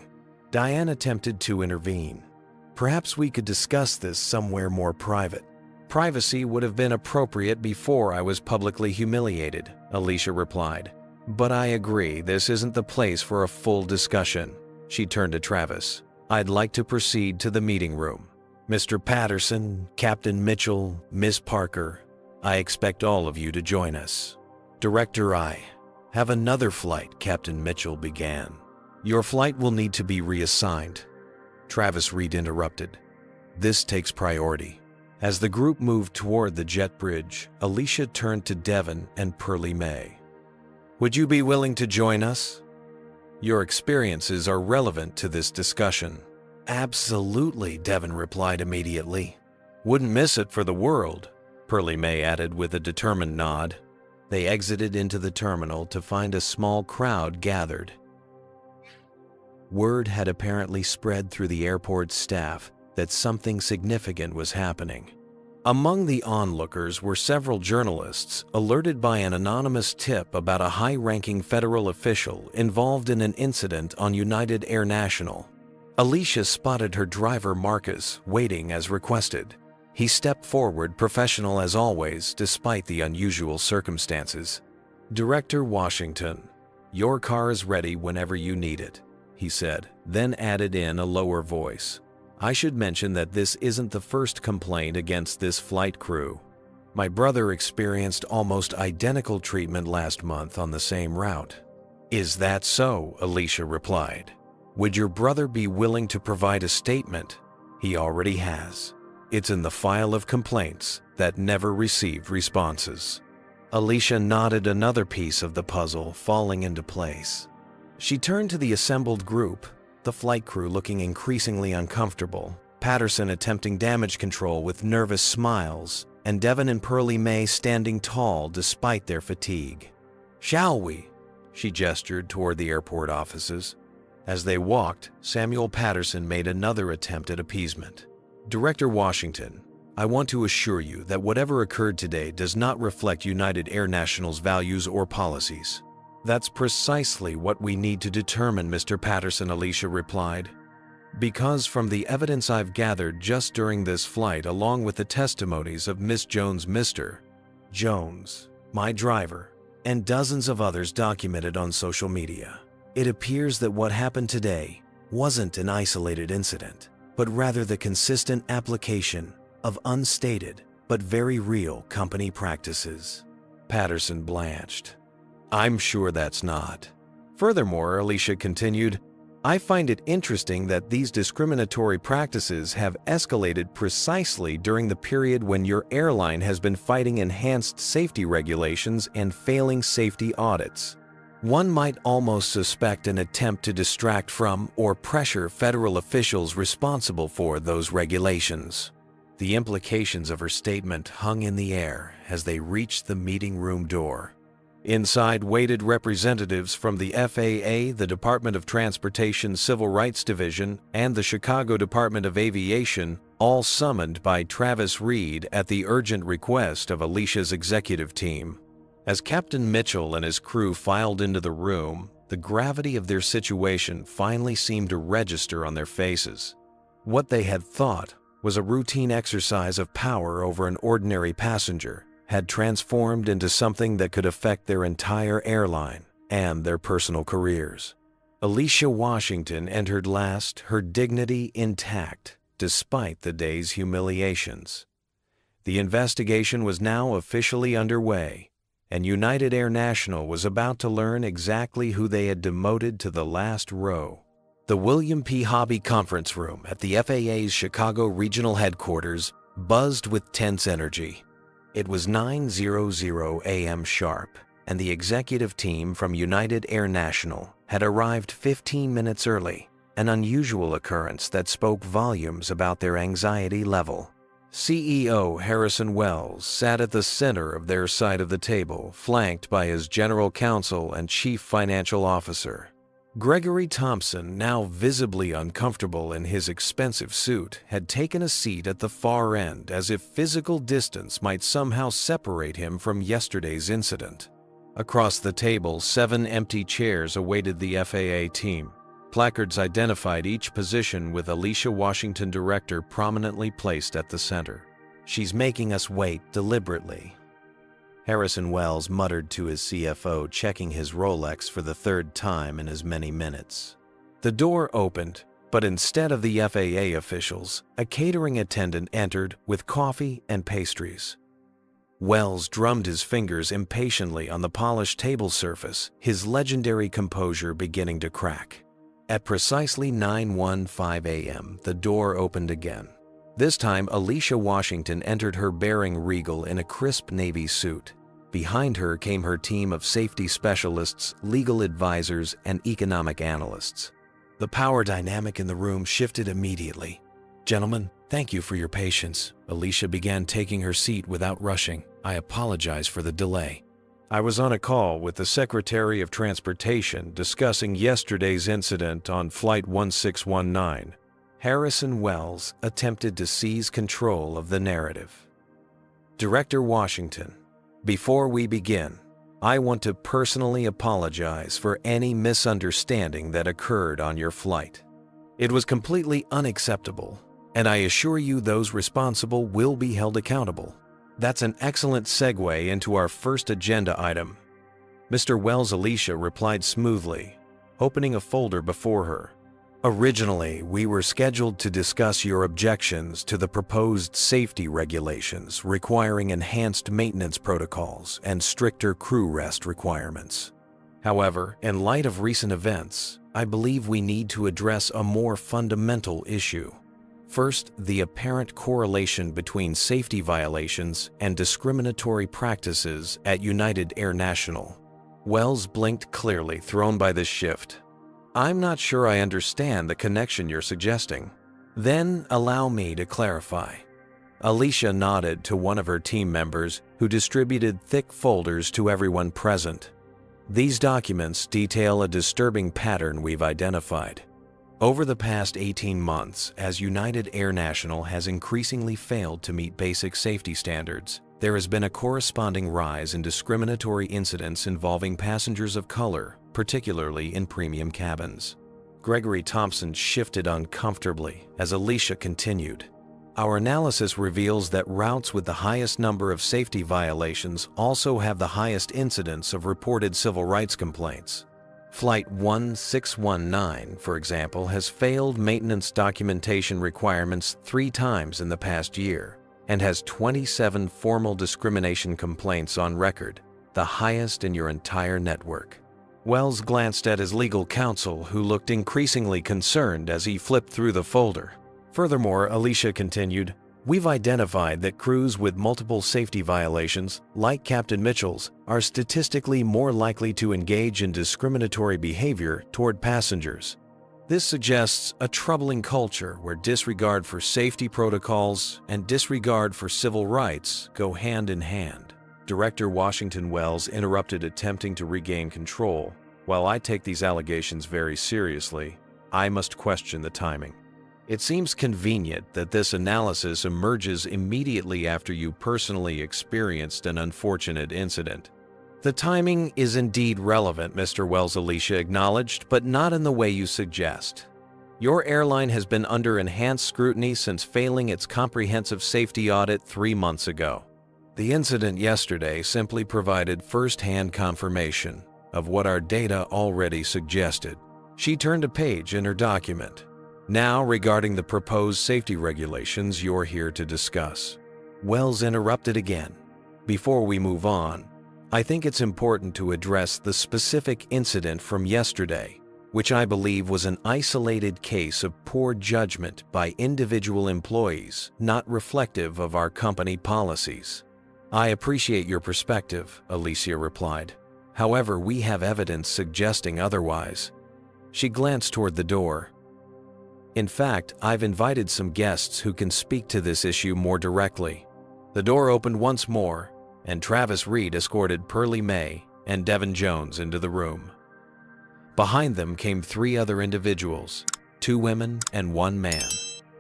Diane attempted to intervene. Perhaps we could discuss this somewhere more private. Privacy would have been appropriate before I was publicly humiliated, Alicia replied. But I agree, this isn't the place for a full discussion. She turned to Travis. I'd like to proceed to the meeting room. Mr. Patterson, Captain Mitchell, Miss Parker, I expect all of you to join us. Director, I have another flight, Captain Mitchell began. Your flight will need to be reassigned. Travis Reed interrupted. This takes priority. As the group moved toward the jet bridge, Alicia turned to Devon and Pearlie Mae. Would you be willing to join us? Your experiences are relevant to this discussion. Absolutely, Devon replied immediately. Wouldn't miss it for the world, Pearlie Mae added with a determined nod. They exited into the terminal to find a small crowd gathered. Word had apparently spread through the airport staff that something significant was happening. Among the onlookers were several journalists alerted by an anonymous tip about a high-ranking federal official involved in an incident on United Air National. Alicia spotted her driver Marcus waiting as requested. He stepped forward, professional as always, despite the unusual circumstances. Director Washington, your car is ready whenever you need it, he said, then added in a lower voice. I should mention that this isn't the first complaint against this flight crew. My brother experienced almost identical treatment last month on the same route. Is that so? Alicia replied. Would your brother be willing to provide a statement? He already has. It's in the file of complaints that never received responses. Alicia nodded, another piece of the puzzle falling into place. She turned to the assembled group, the flight crew looking increasingly uncomfortable, Patterson attempting damage control with nervous smiles, and Devon and Pearlie Mae standing tall despite their fatigue. Shall we? She gestured toward the airport offices. As they walked, Samuel Patterson made another attempt at appeasement. Director Washington, I want to assure you that whatever occurred today does not reflect United Air National's values or policies. That's precisely what we need to determine, Mr. Patterson, Alicia replied. Because from the evidence I've gathered just during this flight, along with the testimonies of Miss Jones, Mr. Jones, my driver, and dozens of others documented on social media, it appears that what happened today wasn't an isolated incident, but rather the consistent application of unstated but very real company practices. Patterson blanched. I'm sure that's not. Furthermore, Alicia continued, I find it interesting that these discriminatory practices have escalated precisely during the period when your airline has been fighting enhanced safety regulations and failing safety audits. One might almost suspect an attempt to distract from or pressure federal officials responsible for those regulations. The implications of her statement hung in the air as they reached the meeting room door. Inside waited representatives from the FAA, the Department of Transportation Civil Rights Division, and the Chicago Department of Aviation, all summoned by Travis Reed at the urgent request of Alicia's executive team. As Captain Mitchell and his crew filed into the room, the gravity of their situation finally seemed to register on their faces. What they had thought was a routine exercise of power over an ordinary passenger had transformed into something that could affect their entire airline and their personal careers. Alicia Washington entered last, her dignity intact, despite the day's humiliations. The investigation was now officially underway, and United Air National was about to learn exactly who they had demoted to the last row. The William P. Hobby Conference Room at the FAA's Chicago Regional Headquarters buzzed with tense energy. It was 9:00 a.m. sharp, and the executive team from United Air National had arrived 15 minutes early, an unusual occurrence that spoke volumes about their anxiety level. CEO Harrison Wells sat at the center of their side of the table, flanked by his general counsel and chief financial officer. Gregory Thompson, now visibly uncomfortable in his expensive suit, had taken a seat at the far end as if physical distance might somehow separate him from yesterday's incident. Across the table, 7 empty chairs awaited the FAA team. Placards identified each position with Alicia Washington, director, prominently placed at the center. "She's making us wait deliberately," Harrison Wells muttered to his CFO, checking his Rolex for the 3rd time in as many minutes. The door opened, but instead of the FAA officials, a catering attendant entered with coffee and pastries. Wells drummed his fingers impatiently on the polished table surface, his legendary composure beginning to crack. At precisely 9:15 a.m., the door opened again. This time, Alicia Washington entered her bearing regal in a crisp navy suit. Behind her came her team of safety specialists, legal advisors, and economic analysts. The power dynamic in the room shifted immediately. "Gentlemen, thank you for your patience." Alicia began, taking her seat without rushing. "I apologize for the delay. I was on a call with the Secretary of Transportation discussing yesterday's incident on Flight 1619. Harrison Wells attempted to seize control of the narrative. "Director Washington, before we begin, I want to personally apologize for any misunderstanding that occurred on your flight. It was completely unacceptable, and I assure you those responsible will be held accountable." That's an excellent segue into our first agenda item. Mr. Wells. Alicia replied smoothly, opening a folder before her. "Originally, we were scheduled to discuss your objections to the proposed safety regulations requiring enhanced maintenance protocols and stricter crew rest requirements. However, in light of recent events, I believe we need to address a more fundamental issue. First, the apparent correlation between safety violations and discriminatory practices at United Air National." Wells blinked clearly, thrown by this shift. "I'm not sure I understand the connection you're suggesting." "Then allow me to clarify." Alicia nodded to one of her team members, who distributed thick folders to everyone present. "These documents detail a disturbing pattern we've identified. Over the past 18 months, as United Air National has increasingly failed to meet basic safety standards, there has been a corresponding rise in discriminatory incidents involving passengers of color, particularly in premium cabins." Gregory Thompson shifted uncomfortably as Alicia continued. "Our analysis reveals that routes with the highest number of safety violations also have the highest incidence of reported civil rights complaints. Flight 1619, for example, has failed maintenance documentation requirements 3 times in the past year and has 27 formal discrimination complaints on record, the highest in your entire network." Wells glanced at his legal counsel, who looked increasingly concerned as he flipped through the folder. "Furthermore," Alicia continued, "we've identified that crews with multiple safety violations, like Captain Mitchell's, are statistically more likely to engage in discriminatory behavior toward passengers. This suggests a troubling culture where disregard for safety protocols and disregard for civil rights go hand in hand." Director Washington. Wells interrupted, attempting to regain control. "While I take these allegations very seriously, I must question the timing. It seems convenient that this analysis emerges immediately after you personally experienced an unfortunate incident." "The timing is indeed relevant, Mr. Wells," Alicia acknowledged, "but not in the way you suggest. Your airline has been under enhanced scrutiny since failing its comprehensive safety audit 3 months ago. The incident yesterday simply provided first-hand confirmation of what our data already suggested." She turned a page in her document. "Now, regarding the proposed safety regulations you're here to discuss." Wells interrupted again. "Before we move on, I think it's important to address the specific incident from yesterday. which I believe was an isolated case of poor judgment by individual employees, not reflective of our company policies. I appreciate your perspective, Alicia replied. However, we have evidence suggesting otherwise. She glanced toward the door. In fact, I've invited some guests who can speak to this issue more directly. The door opened once more, and Travis Reed escorted Pearlie May and Devin Jones into the room. Behind them came 3 other individuals, 2 women and 1 man,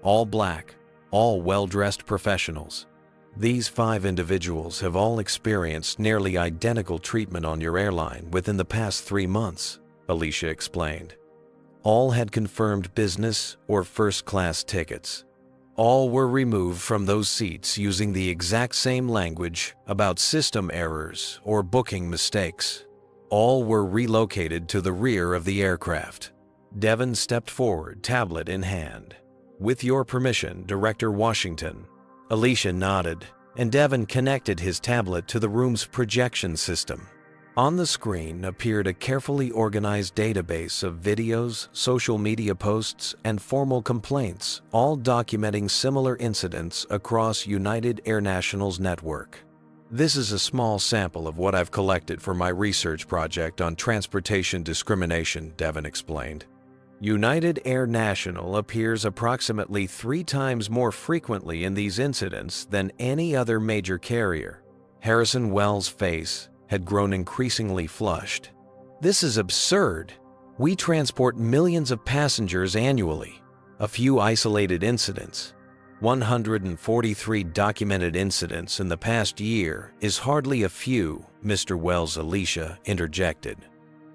all black, all well-dressed professionals. These 5 individuals have all experienced nearly identical treatment on your airline within the past 3 months, Alicia explained. All had confirmed business or first-class tickets. All were removed from those seats using the exact same language about system errors or booking mistakes. All were relocated to the rear of the aircraft. Devin stepped forward, tablet in hand. With your permission, Director Washington. Alicia nodded, and Devin connected his tablet to the room's projection system. On the screen appeared a carefully organized database of videos, social media posts, and formal complaints, all documenting similar incidents across United Air National's network. This is a small sample of what I've collected for my research project on transportation discrimination, Devin explained. United Air National appears approximately 3 times more frequently in these incidents than any other major carrier. Harrison Wells' face had grown increasingly flushed. This is absurd. We transport millions of passengers annually. A few isolated incidents, 143 documented incidents in the past year, is hardly a few, Mr. Wells, Alicia interjected.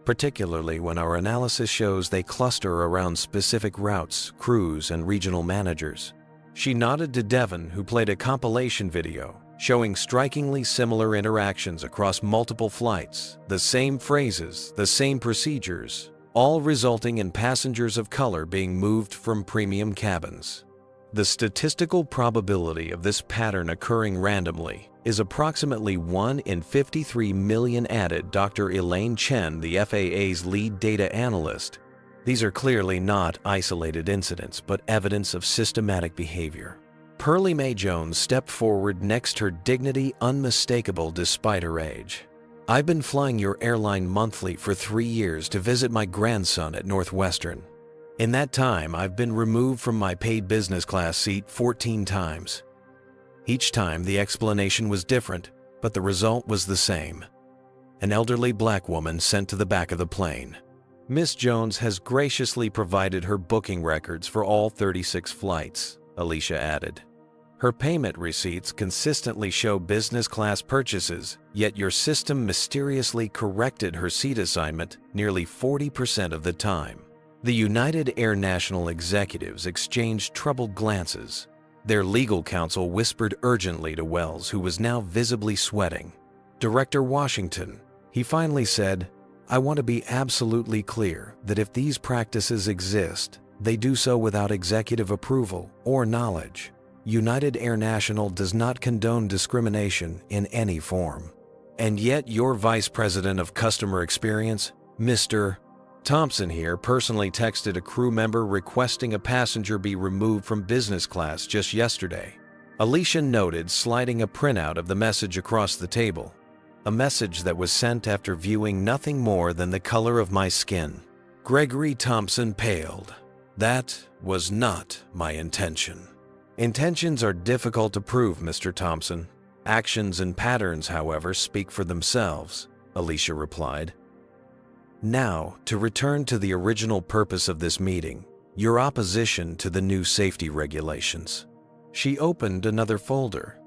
Particularly when our analysis shows they cluster around specific routes, crews, and regional managers. She nodded to Devin, who played a compilation video showing strikingly similar interactions across multiple flights, the same phrases, the same procedures, all resulting in passengers of color being moved from premium cabins. The statistical probability of this pattern occurring randomly is approximately 1 in 53 million, added Dr. Elaine Chen, the FAA's lead data analyst. These are clearly not isolated incidents, but evidence of systematic behavior. Pearlie May Jones stepped forward, next, her dignity unmistakable despite her age. I've been flying your airline monthly for 3 years to visit my grandson at Northwestern. In that time, I've been removed from my paid business class seat 14 times. Each time, the explanation was different, but the result was the same. An elderly black woman sent to the back of the plane. Miss Jones has graciously provided her booking records for all 36 flights, Alicia added. Her payment receipts consistently show business class purchases, yet your system mysteriously corrected her seat assignment nearly 40% of the time. The United Air National executives exchanged troubled glances. Their legal counsel whispered urgently to Wells, who was now visibly sweating. Director Washington, he finally said, I want to be absolutely clear that if these practices exist, they do so without executive approval or knowledge. United Air National does not condone discrimination in any form. And yet your Vice President of Customer Experience, Mr. Thompson here, personally texted a crew member requesting a passenger be removed from business class just yesterday. Alicia noted, sliding a printout of the message across the table. A message that was sent after viewing nothing more than the color of my skin. Gregory Thompson paled. That was not my intention. Intentions are difficult to prove, Mr. Thompson. Actions and patterns, however, speak for themselves, Alicia replied. Now, to return to the original purpose of this meeting, your opposition to the new safety regulations. She opened another folder.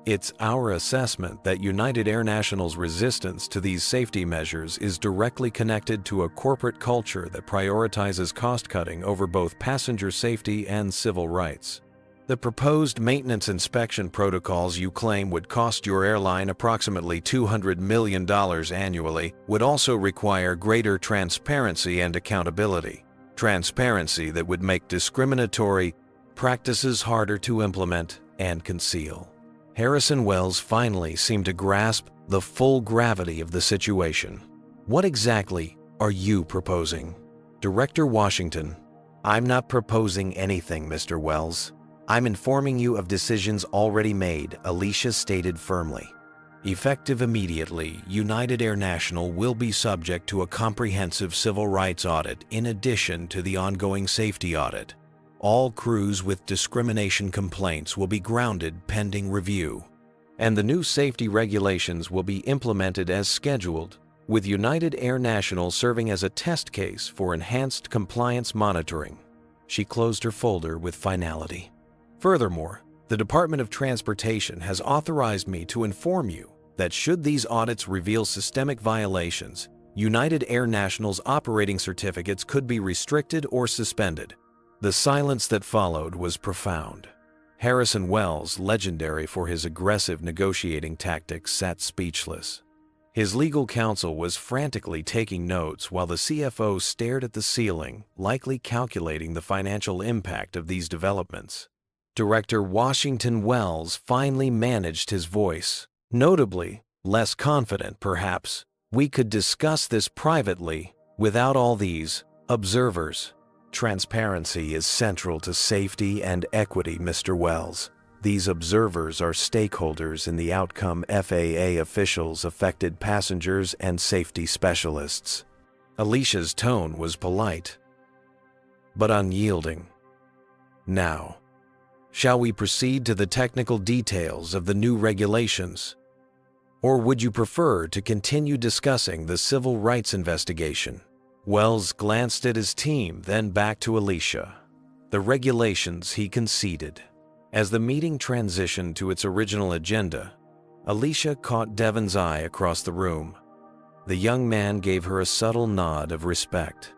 It's our assessment that United Air National's resistance to these safety measures is directly connected to a corporate culture that prioritizes cost-cutting over both passenger safety and civil rights. The proposed maintenance inspection protocols you claim would cost your airline approximately $200 million annually would also require greater transparency and accountability. Transparency that would make discriminatory practices harder to implement and conceal. Harrison Wells finally seemed to grasp the full gravity of the situation. What exactly are you proposing? Director Washington, I'm not proposing anything, Mr. Wells. I'm informing you of decisions already made, Alicia stated firmly. Effective immediately, United Air National will be subject to a comprehensive civil rights audit in addition to the ongoing safety audit. All crews with discrimination complaints will be grounded pending review, and the new safety regulations will be implemented as scheduled, with United Air National serving as a test case for enhanced compliance monitoring. She closed her folder with finality. Furthermore, the Department of Transportation has authorized me to inform you that should these audits reveal systemic violations, United Air National's operating certificates could be restricted or suspended. The silence that followed was profound. Harrison Wells, legendary for his aggressive negotiating tactics, sat speechless. His legal counsel was frantically taking notes while the CFO stared at the ceiling, likely calculating the financial impact of these developments. Director Washington Wells finally managed his voice, notably less confident perhaps. We could discuss this privately without all these observers. Transparency is central to safety and equity, Mr. Wells. These observers are stakeholders in the outcome. FAA officials, affected passengers, and safety specialists. Alicia's tone was polite, but unyielding. Now, shall we proceed to the technical details of the new regulations? Or would you prefer to continue discussing the civil rights investigation? Wells glanced at his team, then back to Alicia. The regulations, he conceded. As the meeting transitioned to its original agenda, Alicia caught Devon's eye across the room. The young man gave her a subtle nod of respect.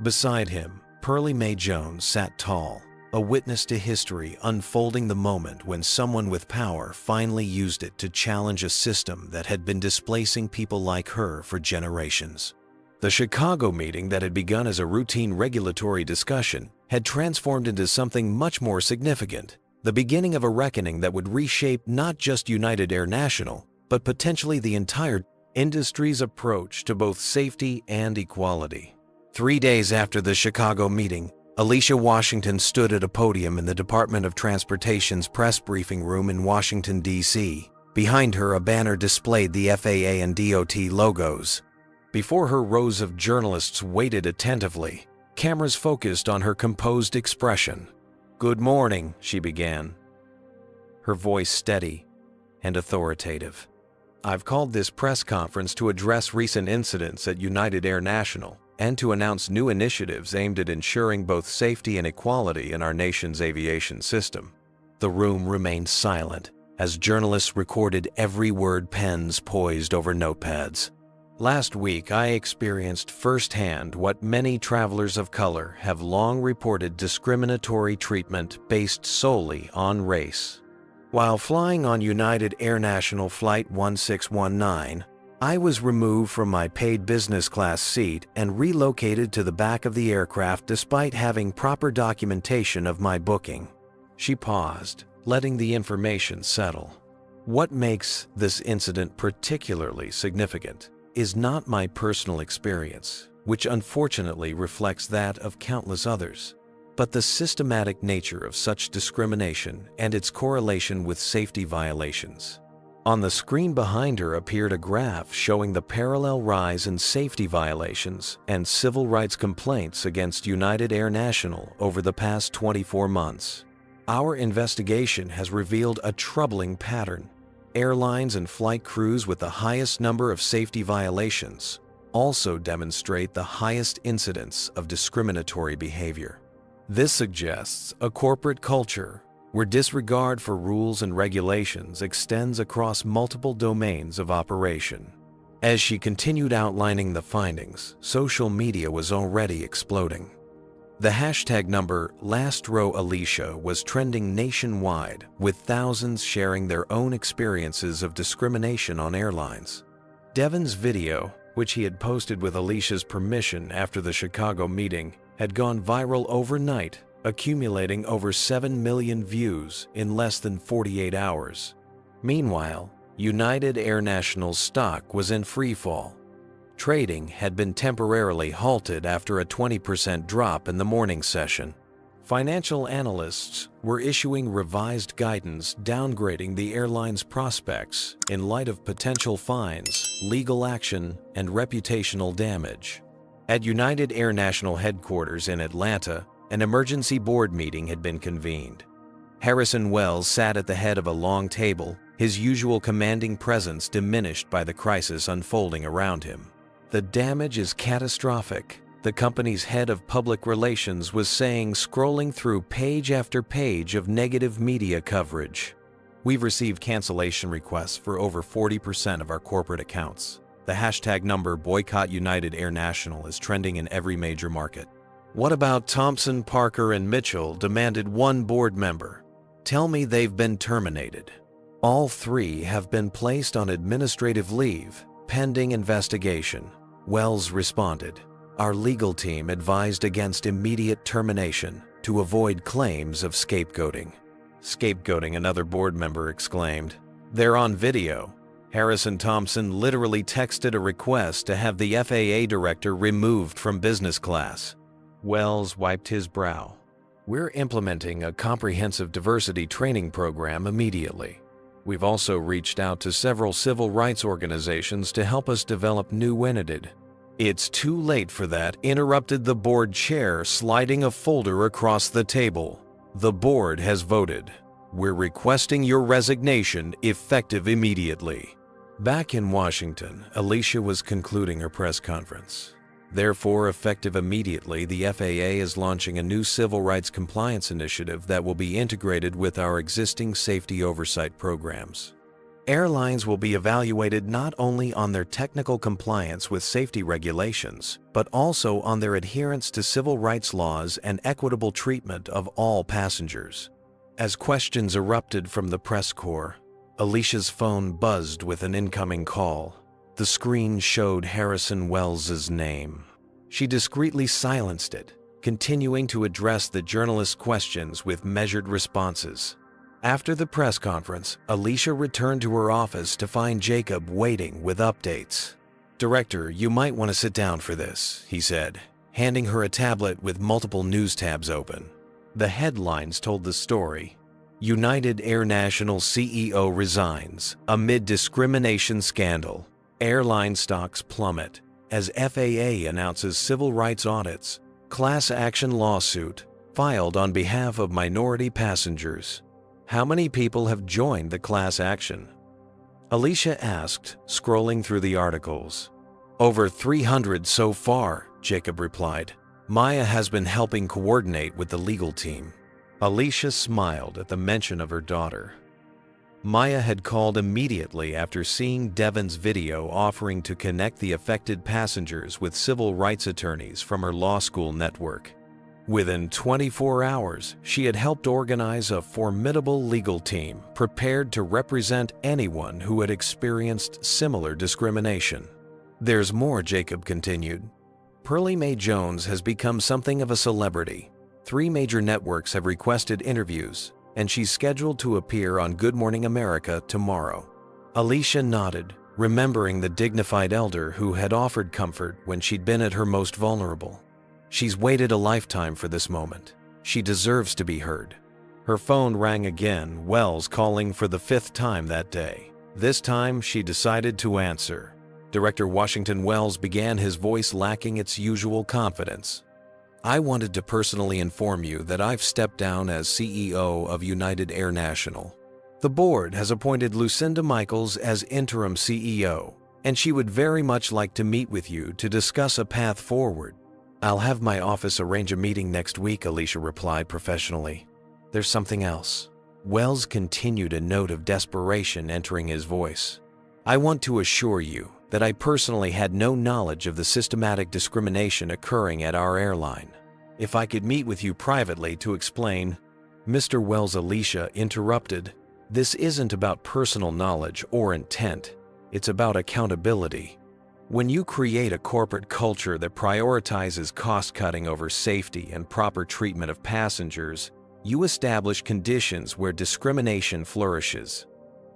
Beside him, Pearlie Mae Jones sat tall, a witness to history unfolding, the moment when someone with power finally used it to challenge a system that had been displacing people like her for generations. The Chicago meeting that had begun as a routine regulatory discussion had transformed into something much more significant, the beginning of a reckoning that would reshape not just United Air National, but potentially the entire industry's approach to both safety and equality. 3 days after the Chicago meeting, Alicia Washington stood at a podium in the Department of Transportation's press briefing room in Washington, D.C. Behind her, a banner displayed the FAA and DOT logos. Before her, rows of journalists waited attentively, cameras focused on her composed expression. "Good morning," she began, her voice steady and authoritative. "I've called this press conference to address recent incidents at United Air National and to announce new initiatives aimed at ensuring both safety and equality in our nation's aviation system." The room remained silent as journalists recorded every word, pens poised over notepads. "Last week, I experienced firsthand what many travelers of color have long reported: discriminatory treatment based solely on race. While flying on United Air National Flight 1619, I was removed from my paid business class seat and relocated to the back of the aircraft despite having proper documentation of my booking." She paused, letting the information settle. "What makes this incident particularly significant is not my personal experience, which unfortunately reflects that of countless others, but the systematic nature of such discrimination and its correlation with safety violations." On the screen behind her appeared a graph showing the parallel rise in safety violations and civil rights complaints against United Air National over the past 24 months. "Our investigation has revealed a troubling pattern. Airlines and flight crews with the highest number of safety violations also demonstrate the highest incidence of discriminatory behavior. This suggests a corporate culture where disregard for rules and regulations extends across multiple domains of operation." As she continued outlining the findings, social media was already exploding. The hashtag number #LastRowAlicia was trending nationwide, with thousands sharing their own experiences of discrimination on airlines. Devon's video, which he had posted with Alicia's permission after the Chicago meeting, had gone viral overnight, accumulating over 7 million views in less than 48 hours. Meanwhile, United Air National's stock was in freefall. Trading had been temporarily halted after a 20% drop in the morning session. Financial analysts were issuing revised guidance downgrading the airline's prospects in light of potential fines, legal action, and reputational damage. At United Air National headquarters in Atlanta, an emergency board meeting had been convened. Harrison Wells sat at the head of a long table, his usual commanding presence diminished by the crisis unfolding around him. "The damage is catastrophic," the company's head of public relations was saying, scrolling through page after page of negative media coverage. "We've received cancellation requests for over 40% of our corporate accounts. The hashtag number Boycott United Air National is trending in every major market." "What about Thompson, Parker, and Mitchell?" demanded one board member. "Tell me they've been terminated." "All three have been placed on administrative leave, pending investigation," Wells responded. "Our legal team advised against immediate termination to avoid claims of scapegoating." "Scapegoating," another board member exclaimed. "They're on video." Harrison Thompson literally texted a request to have the FAA director removed from business class. Wells wiped his brow. "We're implementing a comprehensive diversity training program immediately. We've also reached out to several civil rights organizations to help us develop new entities." "It's too late for that," interrupted the board chair, sliding a folder across the table. "The board has voted. We're requesting your resignation effective immediately." Back in Washington, Alicia was concluding her press conference. Therefore, effective immediately, the FAA is launching a new civil rights compliance initiative that will be integrated with our existing safety oversight programs. Airlines will be evaluated not only on their technical compliance with safety regulations, but also on their adherence to civil rights laws and equitable treatment of all passengers. As questions erupted from the press corps, Alicia's phone buzzed with an incoming call. The screen showed Harrison Wells's name. She discreetly silenced it, continuing to address the journalist's questions with measured responses. After the press conference, Alicia returned to her office to find Jacob waiting with updates. "Director, you might want to sit down for this," he said, handing her a tablet with multiple news tabs open. The headlines told the story. United Air National CEO resigns amid discrimination scandal. Airline stocks plummet as FAA announces civil rights audits. Class action lawsuit filed on behalf of minority passengers. How many people have joined the class action? Alicia asked, scrolling through the articles. "Over 300 so far," Jacob replied. "Maya has been helping coordinate with the legal team." Alicia smiled at the mention of her daughter. Maya had called immediately after seeing Devon's video offering to connect the affected passengers with civil rights attorneys from her law school network. Within 24 hours, she had helped organize a formidable legal team prepared to represent anyone who had experienced similar discrimination. "There's more," Jacob continued. "Pearlie Mae Jones has become something of a celebrity. 3 major networks have requested interviews, and she's scheduled to appear on Good Morning America tomorrow." Alicia nodded, remembering the dignified elder who had offered comfort when she'd been at her most vulnerable. She's waited a lifetime for this moment. She deserves to be heard. Her phone rang again, Wells calling for the 5th time that day. This time, she decided to answer. Director Washington Wells began, his voice lacking its usual confidence. "I wanted to personally inform you that I've stepped down as CEO of United Air National. The board has appointed Lucinda Michaels as interim CEO, and she would very much like to meet with you to discuss a path forward." "I'll have my office arrange a meeting next week," Alicia replied professionally. "There's something else." Wells continued, a note of desperation entering his voice. "I want to assure you that I personally had no knowledge of the systematic discrimination occurring at our airline. If I could meet with you privately to explain—" Mr. Wells, Alicia interrupted. "This isn't about personal knowledge or intent. It's about accountability. When you create a corporate culture that prioritizes cost-cutting over safety and proper treatment of passengers, you establish conditions where discrimination flourishes.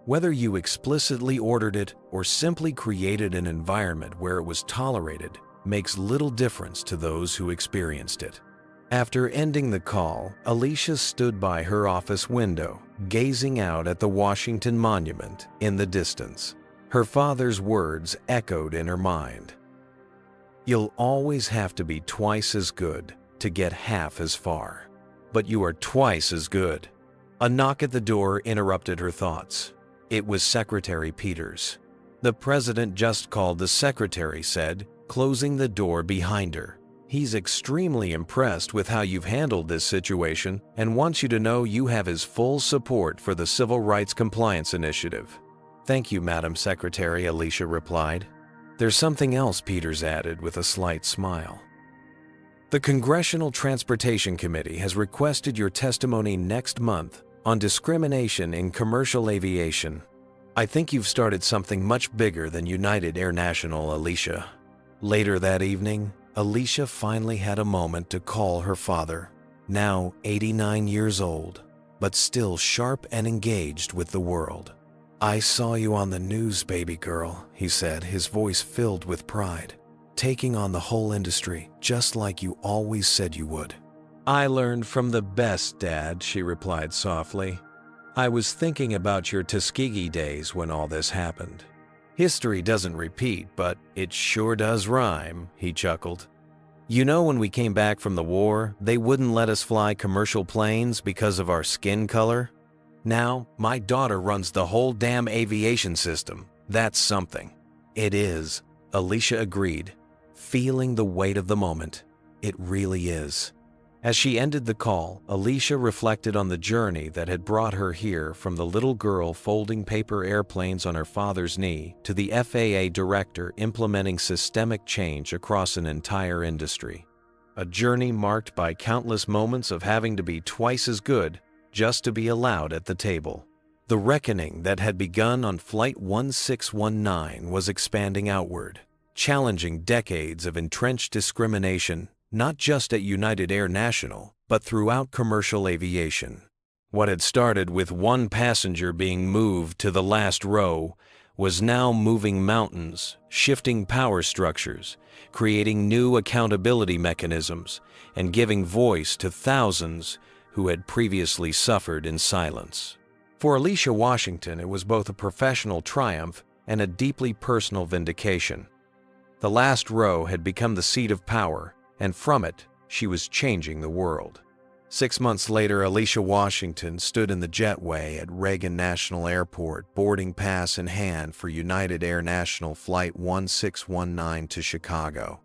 Whether you explicitly ordered it or simply created an environment where it was tolerated makes little difference to those who experienced it. After ending the call, Alicia stood by her office window, gazing out at the Washington Monument in the distance. Her father's words echoed in her mind. "You'll always have to be twice as good to get half as far. But you are twice as good." A knock at the door interrupted her thoughts. It was Secretary Peters. "The president just called," the secretary said, closing the door behind her. "He's extremely impressed with how you've handled this situation and wants you to know you have his full support for the Civil Rights Compliance Initiative." "Thank you, Madam Secretary," Alicia replied. "There's something else," Peters added with a slight smile. "The Congressional Transportation Committee has requested your testimony next month on discrimination in commercial aviation. I think you've started something much bigger than United Air National, Alicia." Later that evening, Alicia finally had a moment to call her father, now 89 years old, but still sharp and engaged with the world. "I saw you on the news, baby girl," he said, his voice filled with pride. "Taking on the whole industry, just like you always said you would." "I learned from the best, Dad," she replied softly. "I was thinking about your Tuskegee days when all this happened. History doesn't repeat, but it sure does rhyme," he chuckled. "You know, when we came back from the war, they wouldn't let us fly commercial planes because of our skin color? Now, my daughter runs the whole damn aviation system. That's something." "It is," Alicia agreed, feeling the weight of the moment. "It really is." As she ended the call, Alicia reflected on the journey that had brought her here, from the little girl folding paper airplanes on her father's knee to the FAA director implementing systemic change across an entire industry. A journey marked by countless moments of having to be twice as good just to be allowed at the table. The reckoning that had begun on Flight 1619 was expanding outward, challenging decades of entrenched discrimination, not just at United Air National, but throughout commercial aviation. What had started with one passenger being moved to the last row was now moving mountains, shifting power structures, creating new accountability mechanisms, and giving voice to thousands who had previously suffered in silence. For Alicia Washington, it was both a professional triumph and a deeply personal vindication. The last row had become the seat of power, and from it, she was changing the world. 6 months later, Alicia Washington stood in the jetway at Reagan National Airport, boarding pass in hand for United Air National Flight 1619 to Chicago.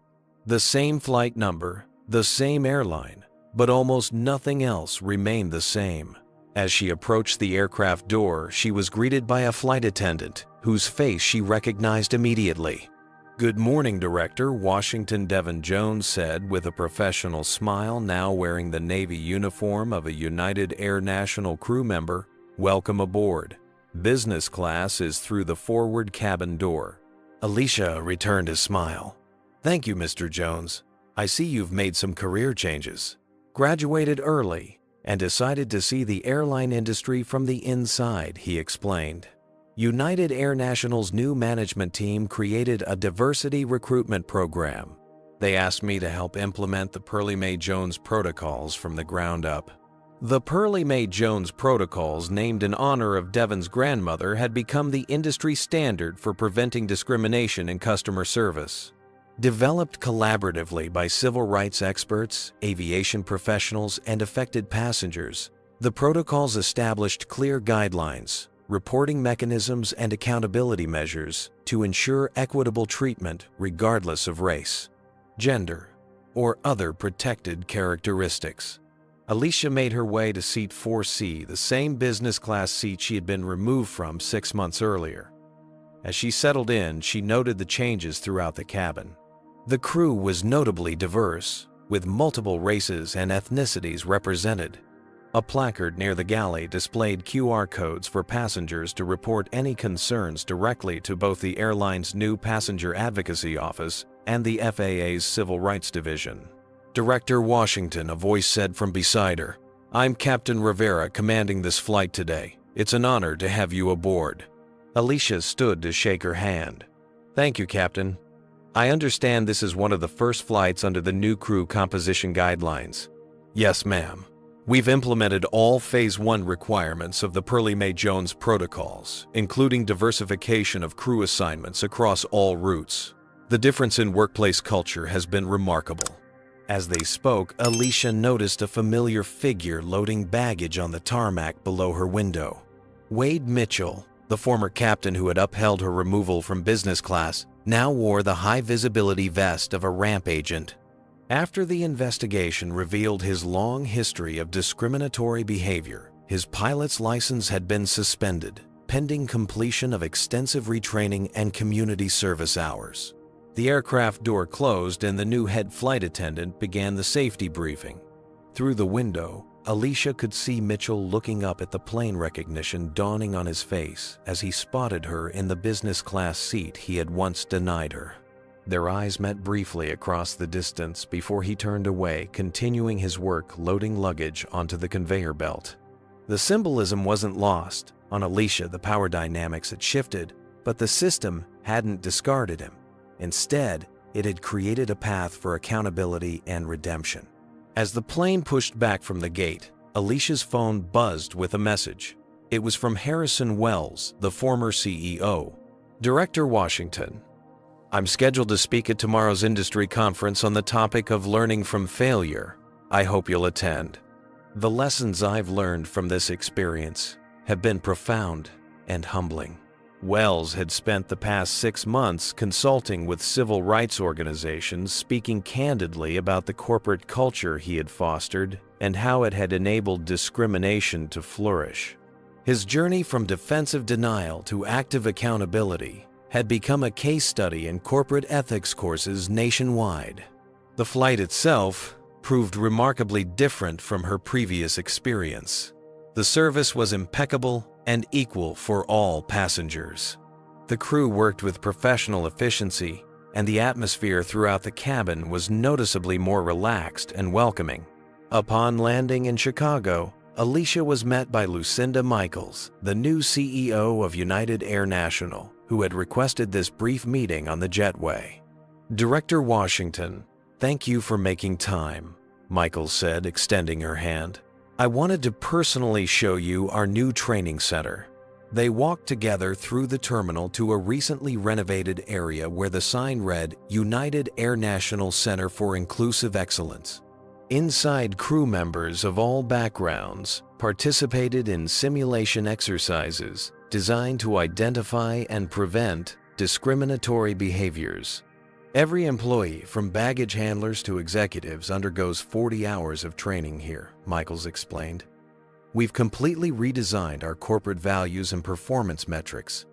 The same flight number, the same airline, but almost nothing else remained the same. As she approached the aircraft door, she was greeted by a flight attendant, whose face she recognized immediately. "Good morning, Director," Washington Devon Jones said with a professional smile, now wearing the Navy uniform of a United Air National crew member. "Welcome aboard. Business class is through the forward cabin door." Alicia returned his smile. "Thank you, Mr. Jones. I see you've made some career changes. Graduated early and decided to see the airline industry from the inside," he explained. United Air National's new management team created a diversity recruitment program. They asked me to help implement the Pearlie Mae Jones protocols from the ground up. The Pearlie Mae Jones protocols, named in honor of Devon's grandmother, had become the industry standard for preventing discrimination in customer service. Developed collaboratively by civil rights experts, aviation professionals, and affected passengers, the protocols established clear guidelines, reporting mechanisms, and accountability measures to ensure equitable treatment regardless of race, gender, or other protected characteristics. Alicia made her way to seat 4C, the same business class seat she had been removed from 6 months earlier. As she settled in, she noted the changes throughout the cabin. The crew was notably diverse, with multiple races and ethnicities represented. A placard near the galley displayed QR codes for passengers to report any concerns directly to both the airline's new Passenger Advocacy Office and the FAA's Civil Rights Division. "Director Washington," a voice said from beside her. "I'm Captain Rivera, commanding this flight today. It's an honor to have you aboard." Alicia stood to shake her hand. "Thank you, Captain. I understand this is one of the first flights under the new crew composition guidelines." "Yes, ma'am. We've implemented all Phase 1 requirements of the Pearlie Mae Jones protocols, including diversification of crew assignments across all routes. The difference in workplace culture has been remarkable." As they spoke, Alicia noticed a familiar figure loading baggage on the tarmac below her window. Wade Mitchell, the former captain who had upheld her removal from business class, now wore the high-visibility vest of a ramp agent. After the investigation revealed his long history of discriminatory behavior, his pilot's license had been suspended, pending completion of extensive retraining and community service hours. The aircraft door closed and the new head flight attendant began the safety briefing. Through the window, Alicia could see Mitchell looking up at the plane recognition dawning on his face as he spotted her in the business class seat he had once denied her. Their eyes met briefly across the distance before he turned away, continuing his work loading luggage onto the conveyor belt. The symbolism wasn't lost. On Alicia, the power dynamics had shifted, but the system hadn't discarded him. Instead, it had created a path for accountability and redemption. As the plane pushed back from the gate, Alicia's phone buzzed with a message. It was from Harrison Wells, the former CEO. "Director Washington, I'm scheduled to speak at tomorrow's industry conference on the topic of learning from failure. I hope you'll attend. The lessons I've learned from this experience have been profound and humbling." Wells had spent the past 6 months consulting with civil rights organizations, speaking candidly about the corporate culture he had fostered and how it had enabled discrimination to flourish. His journey from defensive denial to active accountability had become a case study in corporate ethics courses nationwide. The flight itself proved remarkably different from her previous experience. The service was impeccable and equal for all passengers. The crew worked with professional efficiency, and the atmosphere throughout the cabin was noticeably more relaxed and welcoming. Upon landing in Chicago, Alicia was met by Lucinda Michaels, the new CEO of United Air National, who had requested this brief meeting on the jetway. "Director Washington, thank you for making time," Michaels said, extending her hand. "I wanted to personally show you our new training center." They walked together through the terminal to a recently renovated area where the sign read United Air National Center for Inclusive Excellence. Inside, crew members of all backgrounds participated in simulation exercises designed to identify and prevent discriminatory behaviors. Every employee, from baggage handlers to executives, undergoes 40 hours of training here, Michaels explained. "We've completely redesigned our corporate values and performance metrics.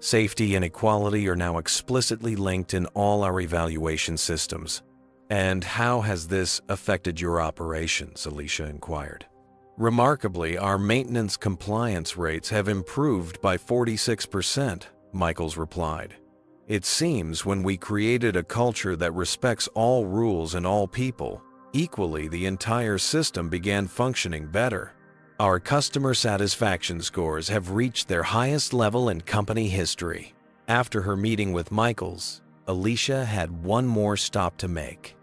Safety and equality are now explicitly linked in all our evaluation systems." "And how has this affected your operations?" Alicia inquired. "Remarkably, our maintenance compliance rates have improved by 46%, Michaels replied. "It seems when we created a culture that respects all rules and all people equally, the entire system began functioning better. Our customer satisfaction scores have reached their highest level in company history." After her meeting with Michaels, Alicia had one more stop to make.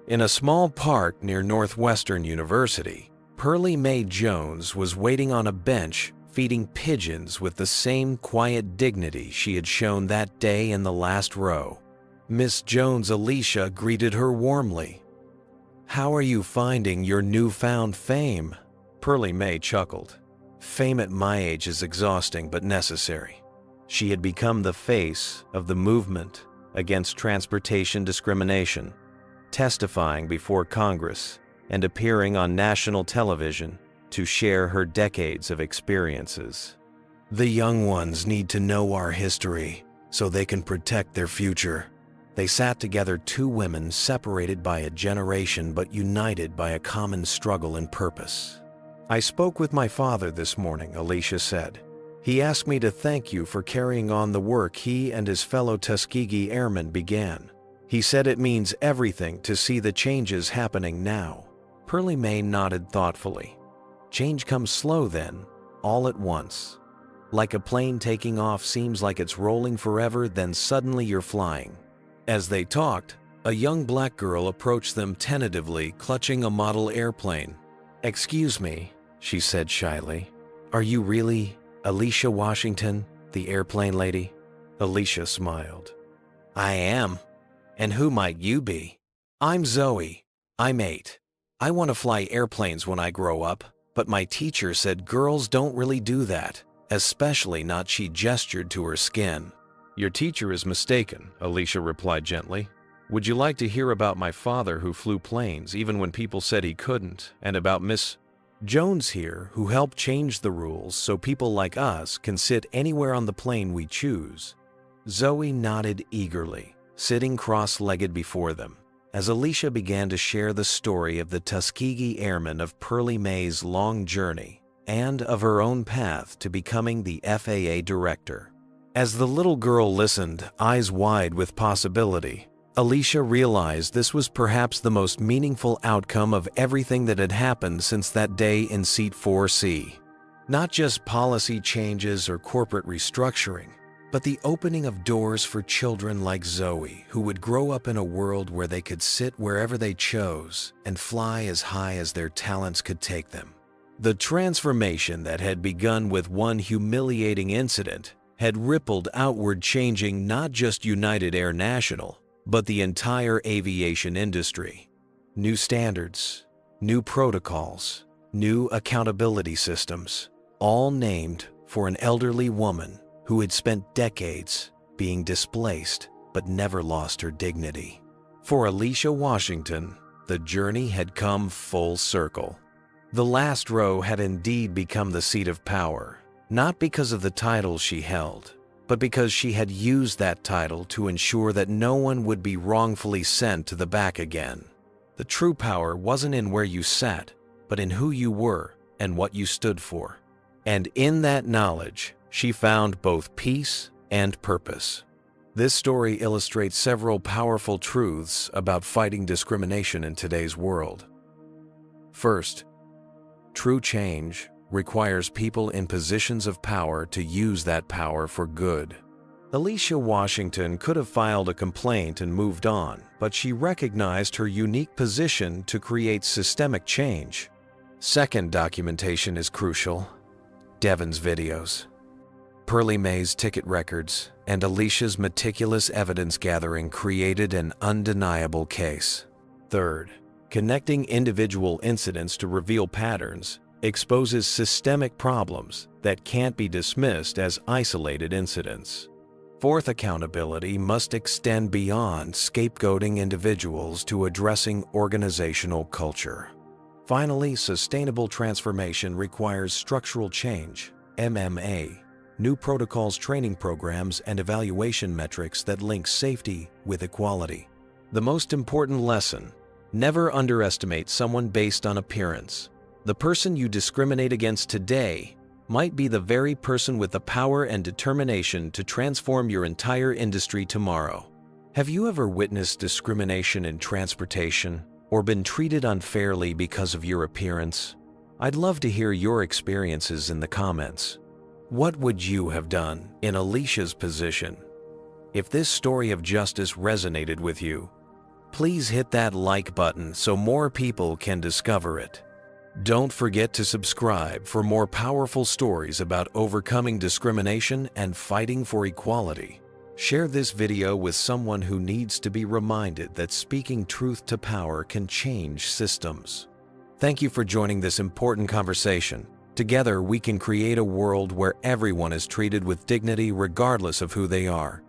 In a small park near Northwestern University, Pearlie Mae Jones was waiting on a bench feeding pigeons with the same quiet dignity she had shown that day in the last row. Miss Jones Alicia greeted her warmly. "How are you finding your newfound fame?" Pearlie Mae chuckled. "Fame at my age is exhausting but necessary." She had become the face of the movement against transportation discrimination, testifying before Congress and appearing on national television to share her decades of experiences. "The young ones need to know our history so they can protect their future." They sat together, two women separated by a generation but united by a common struggle and purpose. "I spoke with my father this morning," Alicia said. "He asked me to thank you for carrying on the work he and his fellow Tuskegee airmen began. He said it means everything to see the changes happening now." Pearlie Mae nodded thoughtfully. "Change comes slow then, all at once." Like a plane taking off seems like it's rolling forever, then suddenly you're flying. As they talked, a young black girl approached them tentatively, clutching a model airplane. "Excuse me," she said shyly. "Are you really Alicia Washington, the airplane lady?" Alicia smiled. "I am. And who might you be?" "I'm Zoe. I'm 8. I want to fly airplanes when I grow up, but my teacher said girls don't really do that, especially not." She gestured to her skin. "Your teacher is mistaken," Alicia replied gently. "Would you like to hear about my father who flew planes even when people said he couldn't, and about Miss Jones here who helped change the rules so people like us can sit anywhere on the plane we choose?" Zoe nodded eagerly, sitting cross-legged before them, as Alicia began to share the story of the Tuskegee Airmen, of Pearlie May's long journey, and of her own path to becoming the FAA director. As the little girl listened, eyes wide with possibility, Alicia realized this was perhaps the most meaningful outcome of everything that had happened since that day in Seat 4C. Not just policy changes or corporate restructuring, but the opening of doors for children like Zoe, who would grow up in a world where they could sit wherever they chose and fly as high as their talents could take them. The transformation that had begun with one humiliating incident had rippled outward, changing not just United Air National, but the entire aviation industry. New standards, new protocols, new accountability systems, all named for an elderly woman who had spent decades being displaced but never lost her dignity. For Alicia Washington, the journey had come full circle. The last row had indeed become the seat of power, not because of the title she held, but because she had used that title to ensure that no one would be wrongfully sent to the back again. The true power wasn't in where you sat, but in who you were and what you stood for. And in that knowledge, she found both peace and purpose. This story illustrates several powerful truths about fighting discrimination in today's world. First, true change requires people in positions of power to use that power for good. Alicia Washington could have filed a complaint and moved on, but she recognized her unique position to create systemic change. Second, documentation is crucial. Devon's videos, Pearlie May's ticket records, and Alicia's meticulous evidence gathering created an undeniable case. Third, connecting individual incidents to reveal patterns exposes systemic problems that can't be dismissed as isolated incidents. Fourth, accountability must extend beyond scapegoating individuals to addressing organizational culture. Finally, sustainable transformation requires structural change, MMA, new protocols, training programs, and evaluation metrics that link safety with equality. The most important lesson: never underestimate someone based on appearance. The person you discriminate against today might be the very person with the power and determination to transform your entire industry tomorrow. Have you ever witnessed discrimination in transportation or been treated unfairly because of your appearance? I'd love to hear your experiences in the comments. What would you have done in Alicia's position? If this story of justice resonated with you, please hit that like button so more people can discover it. Don't forget to subscribe for more powerful stories about overcoming discrimination and fighting for equality. Share this video with someone who needs to be reminded that speaking truth to power can change systems. Thank you for joining this important conversation. Together, we can create a world where everyone is treated with dignity regardless of who they are.